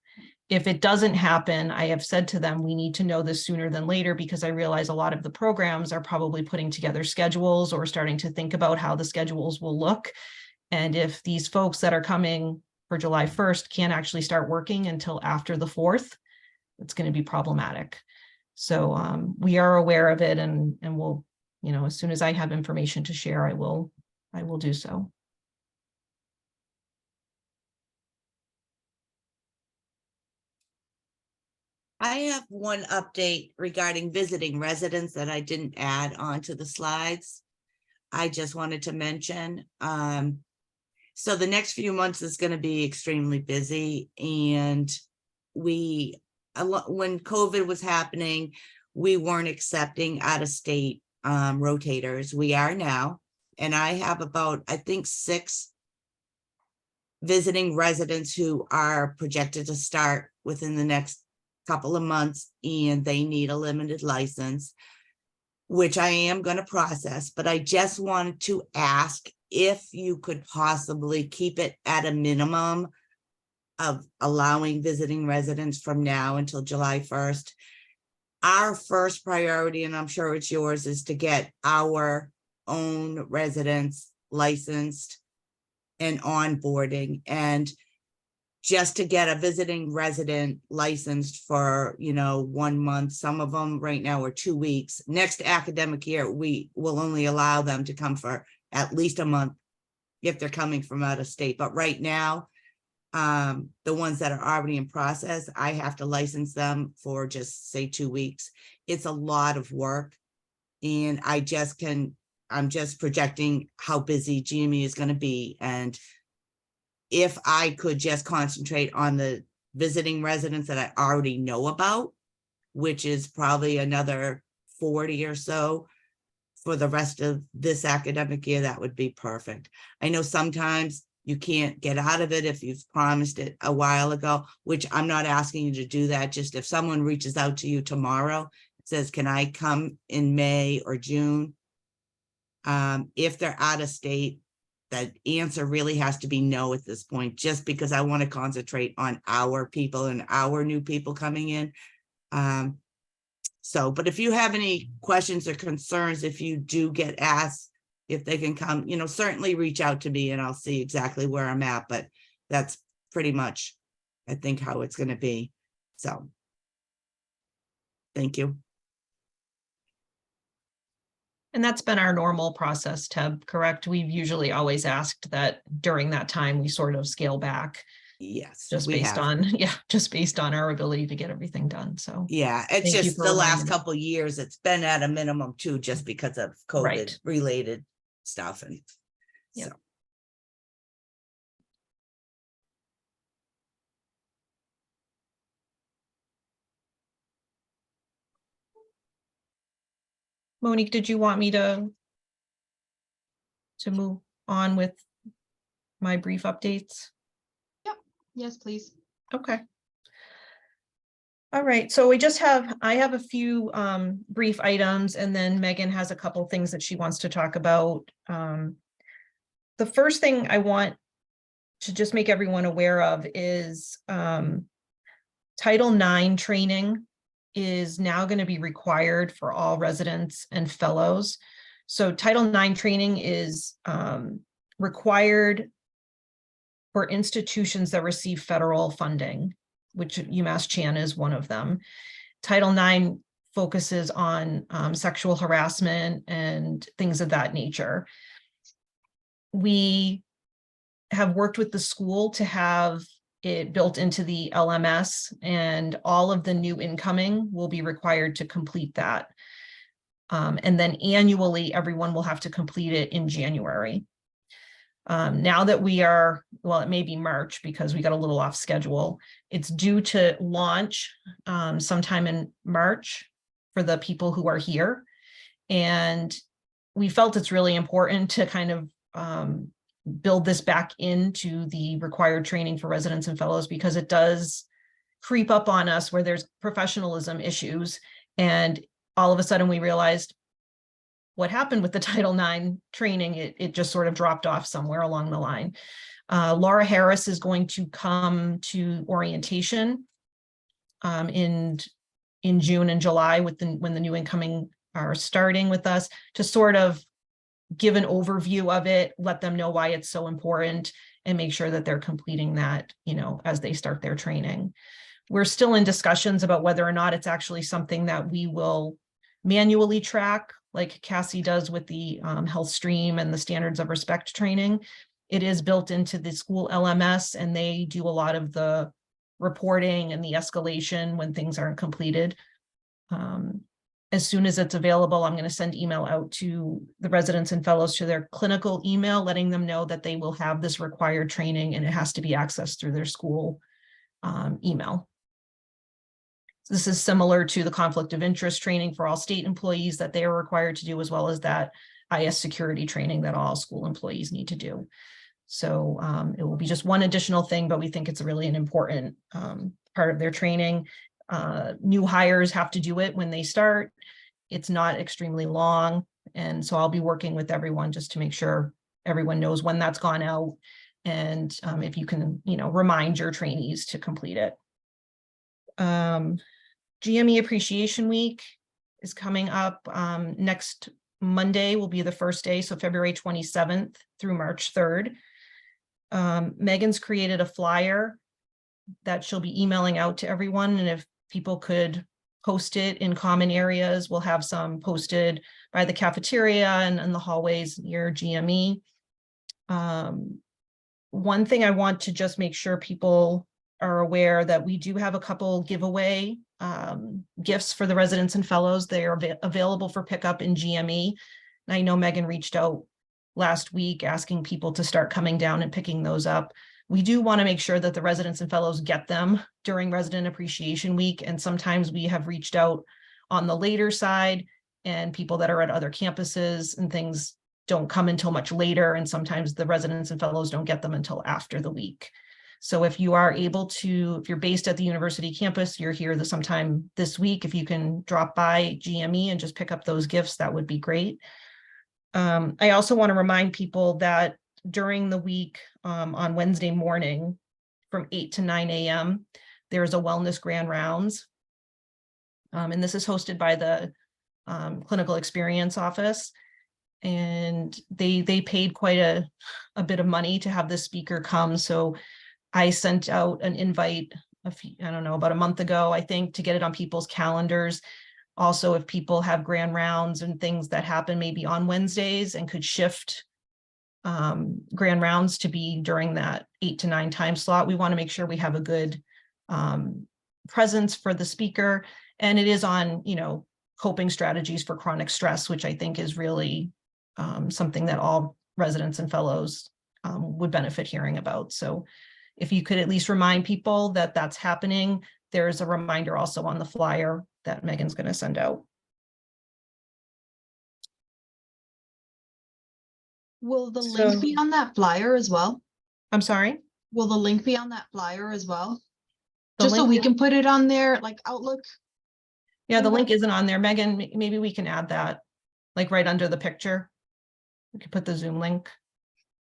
Speaker 3: If it doesn't happen, I have said to them, we need to know this sooner than later, because I realize a lot of the programs are probably putting together schedules or starting to think about how the schedules will look. And if these folks that are coming for July 1st can't actually start working until after the 4th, it's going to be problematic. So we are aware of it, and we'll, as soon as I have information to share, I will do so.
Speaker 4: I have one update regarding visiting residents that I didn't add onto the slides. I just wanted to mention. So the next few months is going to be extremely busy, and when COVID was happening, we weren't accepting out-of-state rotators. We are now, and I have about, I think, 6 visiting residents who are projected to start within the next couple of months, and they need a limited license, which I am going to process. But I just wanted to ask if you could possibly keep it at a minimum of allowing visiting residents from now until July 1st. Our first priority, and I'm sure it's yours, is to get our own residents licensed and onboarding. And just to get a visiting resident licensed for, 1 month, some of them right now are 2 weeks. Next academic year, we will only allow them to come for at least a month if they're coming from out of state. But right now, the ones that are already in process, I have to license them for just say 2 weeks. It's a lot of work. And I'm just projecting how busy GME is going to be. And if I could just concentrate on the visiting residents that I already know about, which is probably another 40 or so for the rest of this academic year, that would be perfect. I know sometimes you can't get out of it if you've promised it a while ago, which I'm not asking you to do that. Just if someone reaches out to you tomorrow, says, can I come in May or June? If they're out of state, that answer really has to be no at this point, just because I want to concentrate on our people and our new people coming in. But if you have any questions or concerns, if you do get asked if they can come, certainly reach out to me and I'll see exactly where I'm at. But that's pretty much, I think, how it's going to be. So thank you.
Speaker 3: And that's been our normal process, Teb, correct? We've usually always asked that during that time, we sort of scale back.
Speaker 4: Yes,
Speaker 3: Just based on our ability to get everything done. So
Speaker 4: yeah, it's
Speaker 3: thank you
Speaker 4: just
Speaker 3: for
Speaker 4: the
Speaker 3: reminding
Speaker 4: last
Speaker 3: me.
Speaker 4: couple of years, it's been at a minimum too, just because of COVID
Speaker 3: Right.
Speaker 4: related stuff. And
Speaker 3: Yep.
Speaker 4: so.
Speaker 3: Monique, did you want me to move on with my brief updates?
Speaker 1: Yes, please.
Speaker 3: Okay. All right, so I have a few brief items, and then Megan has a couple things that she wants to talk about. The first thing I want to just make everyone aware of is Title IX training is now going to be required for all residents and fellows. So Title IX training is required for institutions that receive federal funding, which UMass Chan is one of them. Title IX focuses on sexual harassment and things of that nature. We have worked with the school to have it built into the LMS, and all of the new incoming will be required to complete that. And then annually, everyone will have to complete it in January. Now that we are, well, it may be March because we got a little off schedule. It's due to launch sometime in March for the people who are here. And we felt it's really important to kind of build this back into the required training for residents and fellows, because it does creep up on us where there's professionalism issues. And all of a sudden we realized what happened with the Title IX training. It just sort of dropped off somewhere along the line. Laura Harris is going to come to orientation in June and July when the new incoming are starting with us, to sort of give an overview of it, let them know why it's so important, and make sure that they're completing that, as they start their training. We're still in discussions about whether or not it's actually something that we will manually track, like Cassie does with the health stream and the standards of respect training. It is built into the school LMS, and they do a lot of the reporting and the escalation when things aren't completed. As soon as it's available, I'm going to send email out to the residents and fellows to their clinical email, letting them know that they will have this required training, and it has to be accessed through their school email. This is similar to the conflict of interest training for all state employees that they are required to do, as well as that IS security training that all school employees need to do. So it will be just one additional thing, but we think it's really an important part of their training. New hires have to do it when they start. It's not extremely long. And so I'll be working with everyone just to make sure everyone knows when that's gone out. And if you can, remind your trainees to complete it. GME Appreciation Week is coming up. Next Monday will be the first day, so February 27th through March 3rd. Megan's created a flyer that she'll be emailing out to everyone, and if people could post it in common areas, we'll have some posted by the cafeteria and in the hallways near GME. One thing I want to just make sure people are aware that we do have a couple giveaway gifts for the residents and fellows. They are available for pickup in GME. And I know Megan reached out last week asking people to start coming down and picking those up. We do want to make sure that the residents and fellows get them during Resident Appreciation Week. And sometimes we have reached out on the later side, and people that are at other campuses and things don't come until much later. And sometimes the residents and fellows don't get them until after the week. So if you are able to, if you're based at the university campus, you're here sometime this week, if you can drop by GME and just pick up those gifts, that would be great. I also want to remind people that during the week on Wednesday morning from 8 to 9 a.m., there's a wellness grand rounds. And this is hosted by the clinical experience office. And they paid quite a bit of money to have this speaker come. So I sent out an invite about a month ago, I think, to get it on people's calendars. Also, if people have grand rounds and things that happen maybe on Wednesdays and could shift grand rounds to be during that 8 to 9 time slot, we want to make sure we have a good presence for the speaker. And it is on, coping strategies for chronic stress, which I think is really something that all residents and fellows would benefit hearing about. So if you could at least remind people that that's happening, there's a reminder also on the flyer that Megan's going to send out.
Speaker 1: Will the link be on that flyer as well?
Speaker 3: I'm sorry?
Speaker 1: Will the link be on that flyer as well?
Speaker 3: The
Speaker 1: Just so
Speaker 3: link-
Speaker 1: we can put it on there, like Outlook?
Speaker 3: Yeah, the link isn't on there. Megan, maybe we can add that, like right under the picture. We could put the Zoom link.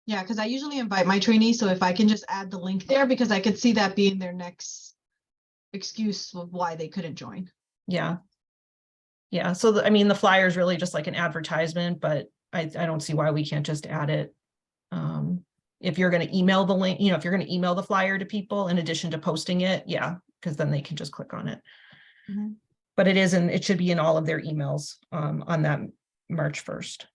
Speaker 1: Yeah, because I usually invite my trainees, so if I can just add the link there, because I could see that being their next excuse of why they couldn't join.
Speaker 3: Yeah. Yeah, so the flyer is really just like an advertisement, but I don't see why we can't just add it. If you're going to email the link, if you're going to email the flyer to people in addition to posting it, yeah, because then they can just click on it.
Speaker 1: Mhm.
Speaker 3: But it should be in all of their emails on that March 1st.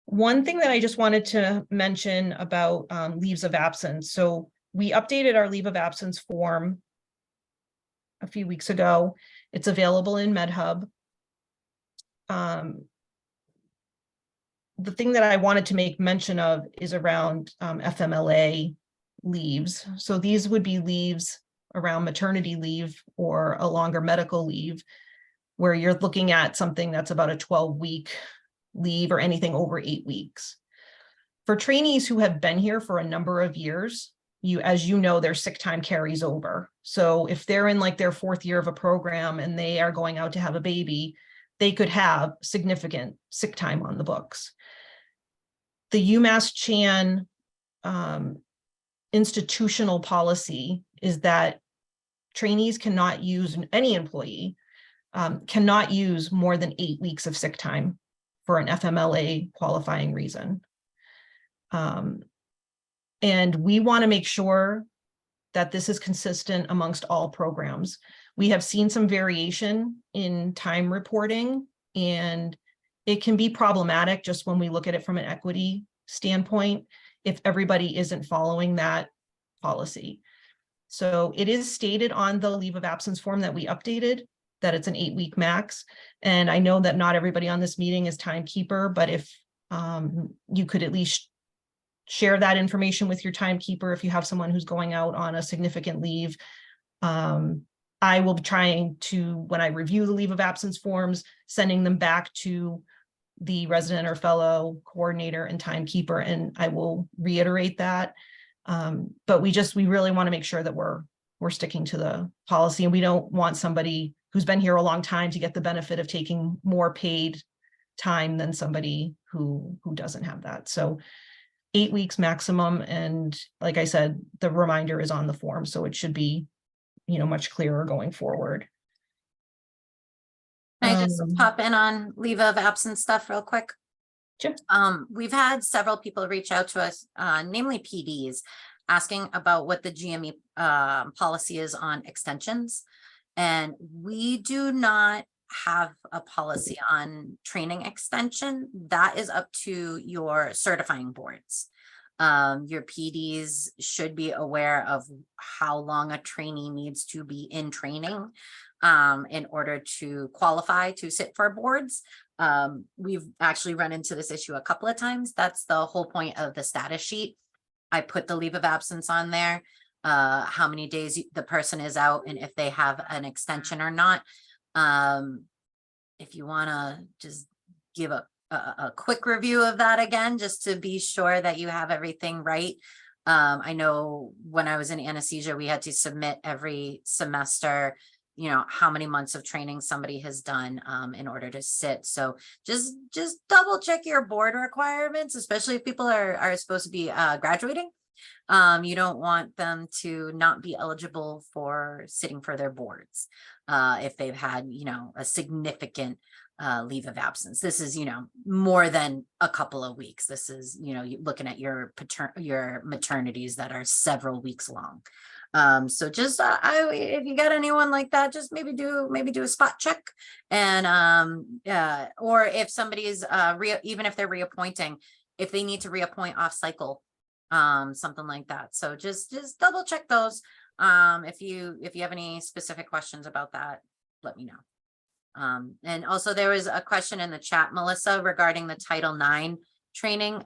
Speaker 3: One thing that I just wanted to mention about leaves of absence. So we updated our leave of absence form a few weeks ago. It's available in MedHub. The thing that I wanted to make mention of is around FMLA leaves. So these would be leaves around maternity leave or a longer medical leave, where you're looking at something that's about a 12-week leave or anything over 8 weeks. For trainees who have been here for a number of years, as you know, their sick time carries over. So if they're in like their 4th year of a program and they are going out to have a baby, they could have significant sick time on the books. The UMass Chan institutional policy is that trainees cannot use, any employee cannot use more than 8 weeks of sick time for an FMLA qualifying reason. And we want to make sure that this is consistent amongst all programs. We have seen some variation in time reporting, and it can be problematic just when we look at it from an equity standpoint if everybody isn't following that policy. So it is stated on the leave of absence form that we updated that it's an 8-week max. And I know that not everybody on this meeting is timekeeper, but if you could at least share that information with your timekeeper if you have someone who's going out on a significant leave. I will be trying to, when I review the leave of absence forms, sending them back to the resident or fellow coordinator and timekeeper, and I will reiterate that. But we really want to make sure that we're sticking to the policy, and we don't want somebody who's been here a long time to get the benefit of taking more paid time than somebody who doesn't have that. So 8 weeks maximum. And like I said, the reminder is on the form, so it should be, much clearer going forward.
Speaker 2: Can I just pop in on leave of absence stuff real quick?
Speaker 3: Sure.
Speaker 2: We've had several people reach out to us, namely PDs, asking about what the GME policy is on extensions. And we do not have a policy on training extension. That is up to your certifying boards. Your PDs should be aware of how long a trainee needs to be in training in order to qualify to sit for boards. We've actually run into this issue a couple of times. That's the whole point of the status sheet. I put the leave of absence on there, how many days the person is out and if they have an extension or not. If you want to just give a quick review of that again, just to be sure that you have everything right. I know when I was in anesthesia, we had to submit every semester, how many months of training somebody has done in order to sit. So just double check your board requirements, especially if people are supposed to be graduating. You don't want them to not be eligible for sitting for their boards if they've had, a significant leave of absence. This is, more than a couple of weeks. This is, looking at your maternities that are several weeks long. So just if you got anyone like that, just maybe do a spot check. And or if somebody is even if they're reappointing, if they need to reappoint off cycle, something like that. So just double check those. If you have any specific questions about that, let me know. And also there was a question in the chat, Melissa, regarding the Title IX training.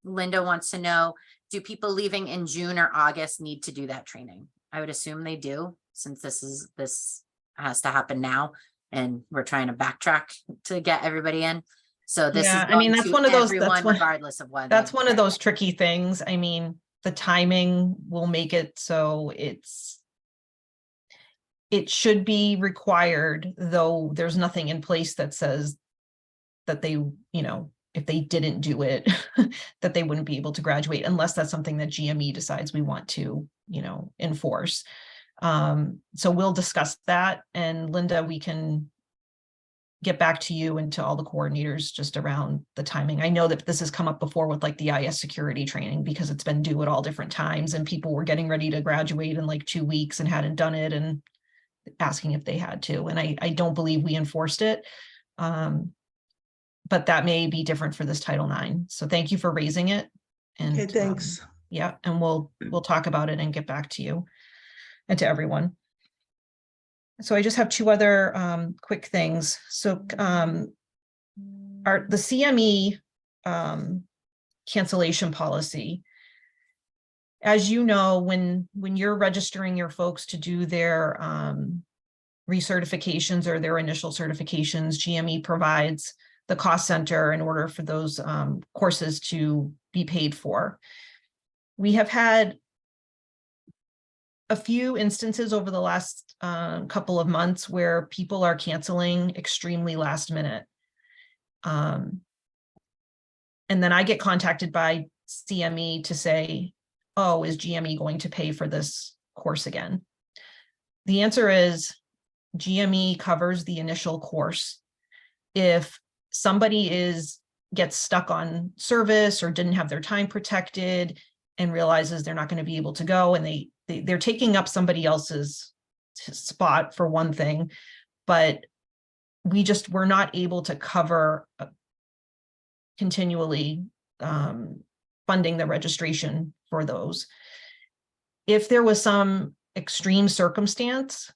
Speaker 2: Linda wants to know, do people leaving in June or August need to do that training? I would assume they do, since this has to happen now and we're trying to backtrack to get everybody in. So this is
Speaker 3: that's one of those,
Speaker 2: regardless of when.
Speaker 3: That's one of those tricky things. I mean, the timing will make it so it should be required, though there's nothing in place that says that they, if they didn't do it, that they wouldn't be able to graduate, unless that's something that GME decides we want to, enforce. So we'll discuss that. And Linda, we can get back to you and to all the coordinators just around the timing. I know that this has come up before with like the IS security training, because it's been due at all different times and people were getting ready to graduate in like 2 weeks and hadn't done it and asking if they had to. And I don't believe we enforced it. But that may be different for this Title IX. So thank you for raising it. And
Speaker 6: Okay, thanks.
Speaker 3: Yeah, and we'll talk about it and get back to you and to everyone. So I just have 2 other quick things. So the CME cancellation policy, as you know, when you're registering your folks to do their recertifications or their initial certifications, GME provides the cost center in order for those courses to be paid for. We have had a few instances over the last couple of months where people are canceling extremely last minute. And then I get contacted by CME to say, oh, is GME going to pay for this course again? The answer is GME covers the initial course. If somebody gets stuck on service or didn't have their time protected and realizes they're not going to be able to go, and they're taking up somebody else's spot for one thing, but we're not able to cover continually funding the registration for those. If there was some extreme circumstance,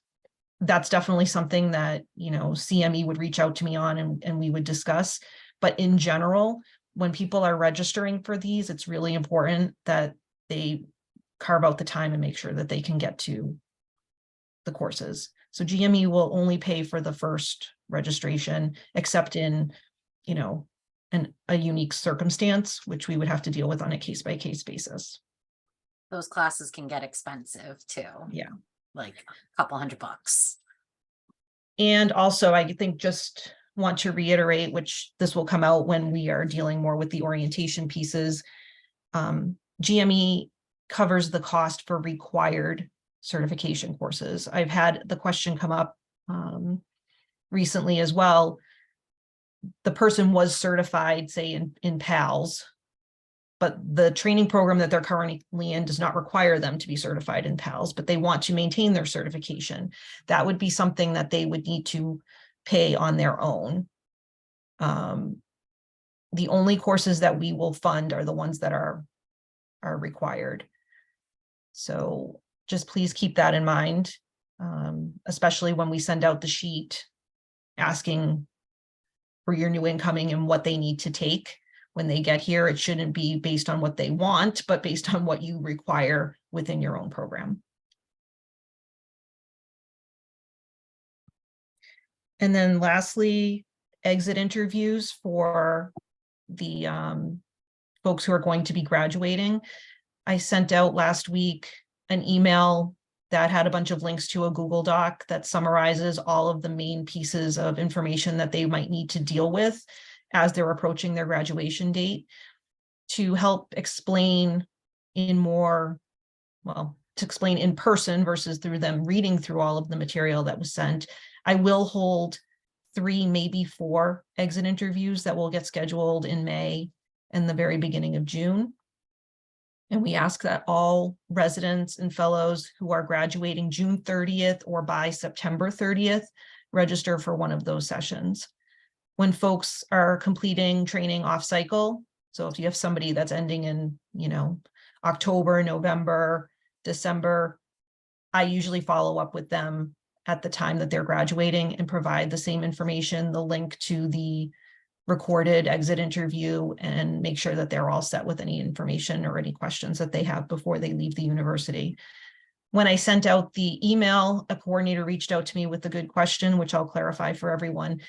Speaker 3: that's definitely something that, CME would reach out to me on and we would discuss. But in general, when people are registering for these, it's really important that they carve out the time and make sure that they can get to the courses. So GME will only pay for the first registration, except in, a unique circumstance, which we would have to deal with on a case-by-case basis.
Speaker 2: Those classes can get expensive too.
Speaker 3: Yeah.
Speaker 2: Like a couple $100.
Speaker 3: And also, I think just want to reiterate, which this will come out when we are dealing more with the orientation pieces. GME covers the cost for required certification courses. I've had the question come up recently as well. The person was certified, say in PALS, but the training program that they're currently in does not require them to be certified in PALS, but they want to maintain their certification. That would be something that they would need to pay on their own. The only courses that we will fund are the ones that are required. So just please keep that in mind, especially when we send out the sheet asking for your new incoming and what they need to take when they get here. It shouldn't be based on what they want, but based on what you require within your own program. And then lastly, exit interviews for the folks who are going to be graduating. I sent out last week an email that had a bunch of links to a Google Doc that summarizes all of the main pieces of information that they might need to deal with as they're approaching their graduation date, to help explain in more, well, to explain in person versus through them reading through all of the material that was sent. I will hold 3, maybe 4 exit interviews that will get scheduled in May and the very beginning of June. And we ask that all residents and fellows who are graduating June 30th or by September 30th register for one of those sessions. When folks are completing training off cycle, so if you have somebody that's ending in, October, November, December, I usually follow up with them at the time that they're graduating and provide the same information, the link to the recorded exit interview, and make sure that they're all set with any information or any questions that they have before they leave the university. When I sent out the email, a coordinator reached out to me with a good question, which I'll clarify for everyone.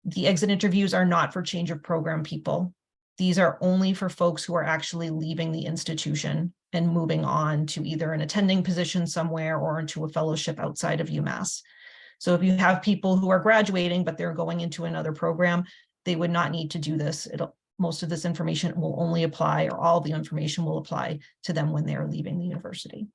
Speaker 3: The exit interviews are not for change of program people. These are only for folks who are actually leaving the institution and moving on to either an attending position somewhere or into a fellowship outside of UMass. So if you have people who are graduating, but they're going into another program, they would not need to do this. Most of this information will only apply, or all the information will apply to them when they are leaving the university.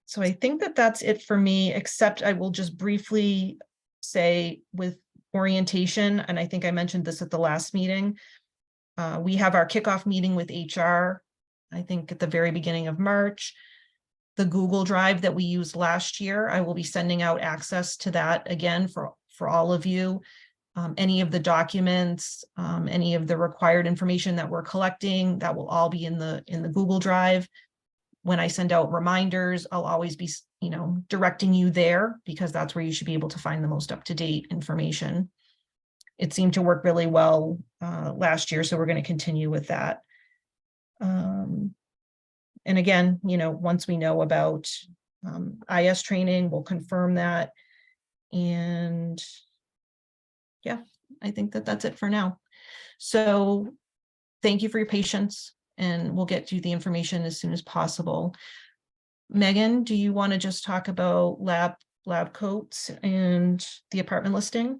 Speaker 3: So I think that that's it for me, except I will just briefly say with orientation, and I think I mentioned this at the last meeting, we have our kickoff meeting with HR, I think at the very beginning of March. The Google Drive that we used last year, I will be sending out access to that again for all of you. Any of the documents, any of the required information that we're collecting, that will all be in the Google Drive. When I send out reminders, I'll always be, directing you there, because that's where you should be able to find the most up-to-date information. It seemed to work really well last year, so we're going to continue with that. And again, once we know about IS training, we'll confirm that. And yeah, I think that that's it for now. So thank you for your patience, and we'll get you the information as soon as possible. Megan, do you want to just talk about lab coats and the apartment listing?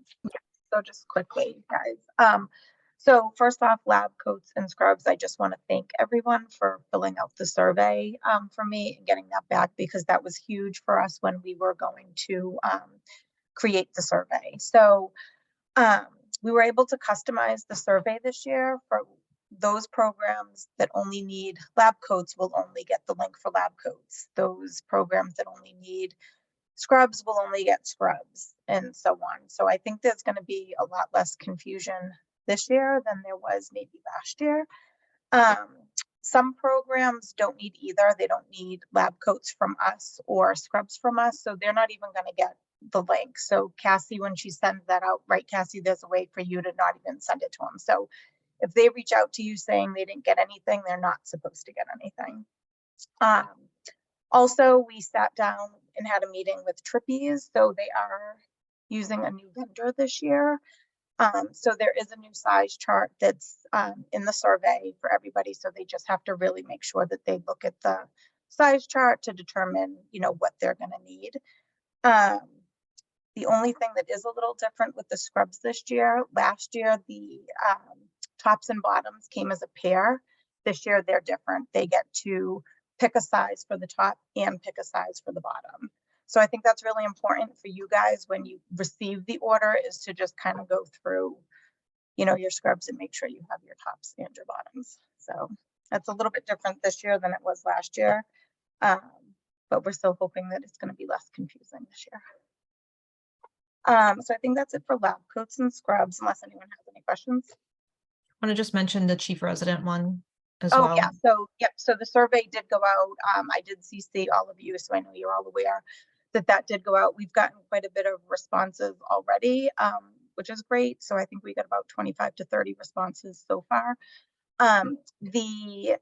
Speaker 6: So just quickly, guys. So first off, lab coats and scrubs, I just want to thank everyone for filling out the survey for me and getting that back, because that was huge for us when we were going to create the survey. So we were able to customize the survey this year for those programs that only need lab coats will only get the link for lab coats. Those programs that only need scrubs will only get scrubs, and so on. So I think there's going to be a lot less confusion this year than there was maybe last year. Some programs don't need either. They don't need lab coats from us or scrubs from us, so they're not even going to get the link. So Cassie, when she sends that out, right, Cassie, there's a way for you to not even send it to them. So if they reach out to you saying they didn't get anything, they're not supposed to get anything. Also, we sat down and had a meeting with Trippies. So they are using a new vendor this year. So there is a new size chart that's in the survey for everybody. So they just have to really make sure that they look at the size chart to determine, what they're going to need. The only thing that is a little different with the scrubs this year, last year, the tops and bottoms came as a pair. This year, they're different. They get to pick a size for the top and pick a size for the bottom. So I think that's really important for you guys when you receive the order, is to just kind of go through, you know, your scrubs and make sure you have your tops and your bottoms. So that's a little bit different this year than it was last year. But we're still hoping that it's going to be less confusing this year. So I think that's it for lab coats and scrubs, unless anyone has any questions.
Speaker 3: Want to just mention the chief resident one as
Speaker 6: Oh,
Speaker 3: well.
Speaker 6: yeah. So, yep. So the survey did go out. I did CC all of you, so I know you're all aware that that did go out. We've gotten quite a bit of responses already, which is great. So I think we got about 25 to 30 responses so far. The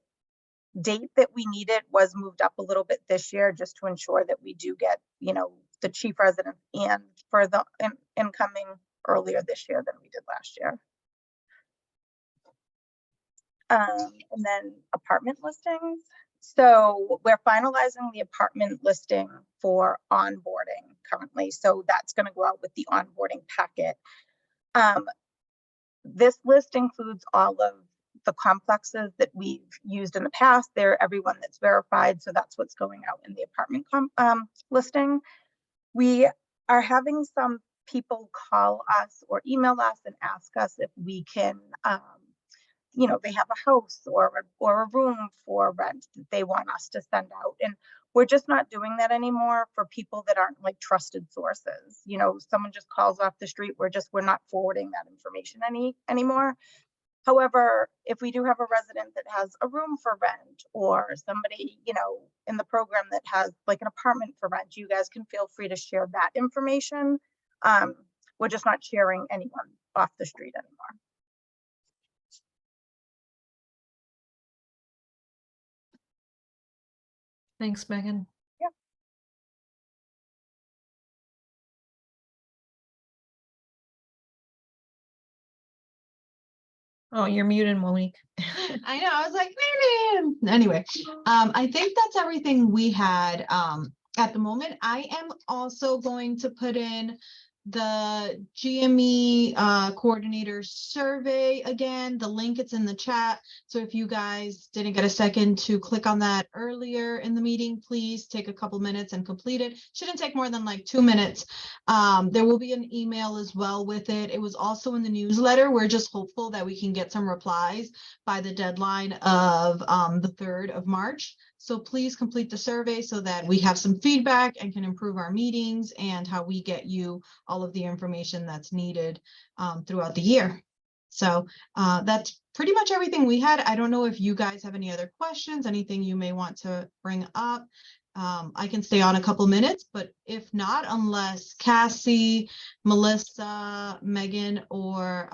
Speaker 6: date that we needed was moved up a little bit this year, just to ensure that we do get, you know, the chief resident and for the incoming earlier this year than we did last year. And then apartment listings. So we're finalizing the apartment listing for onboarding currently. So that's going to go out with the onboarding packet. This list includes all of the complexes that we've used in the past. They're everyone that's verified. So that's what's going out in the apartment listing. We are having some people call us or email us and ask us if we can, you know, they have a house or a room for rent that they want us to send out. And we're just not doing that anymore for people that aren't like trusted sources. You know, someone just calls off the street. We're not forwarding that information anymore. However, if we do have a resident that has a room for rent, or somebody, you know, in the program that has like an apartment for rent, you guys can feel free to share that information. We're just not sharing anyone off the street anymore.
Speaker 3: Thanks, Megan.
Speaker 6: Yeah.
Speaker 3: Oh, you're muted, Monique.
Speaker 1: I know, I was like, man. Anyway, I think that's everything we had at the moment. I am also going to put in the GME coordinator survey again. The link, it's in the chat. So if you guys didn't get a second to click on that earlier in the meeting, please take a couple minutes and complete it. Shouldn't take more than like 2 minutes. There will be an email as well with it. It was also in the newsletter. We're just hopeful that we can get some replies by the deadline of the 3rd of March. So please complete the survey so that we have some feedback and can improve our meetings and how we get you all of the information that's needed throughout the year. So that's pretty much everything we had. I don't know if you guys have any other questions, anything you may want to bring up. I can stay on a couple minutes, but if not, unless Cassie, Melissa, Megan, or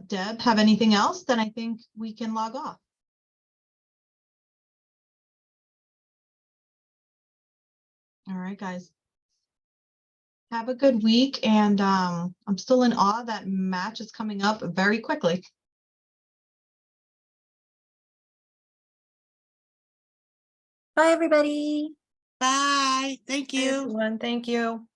Speaker 1: Deb have anything else, then I think we can log off. All right, guys. Have a good week, and I'm still in awe that match is coming up very quickly.
Speaker 2: Bye, everybody.
Speaker 4: Bye. Thank you.
Speaker 3: Everyone, thank you.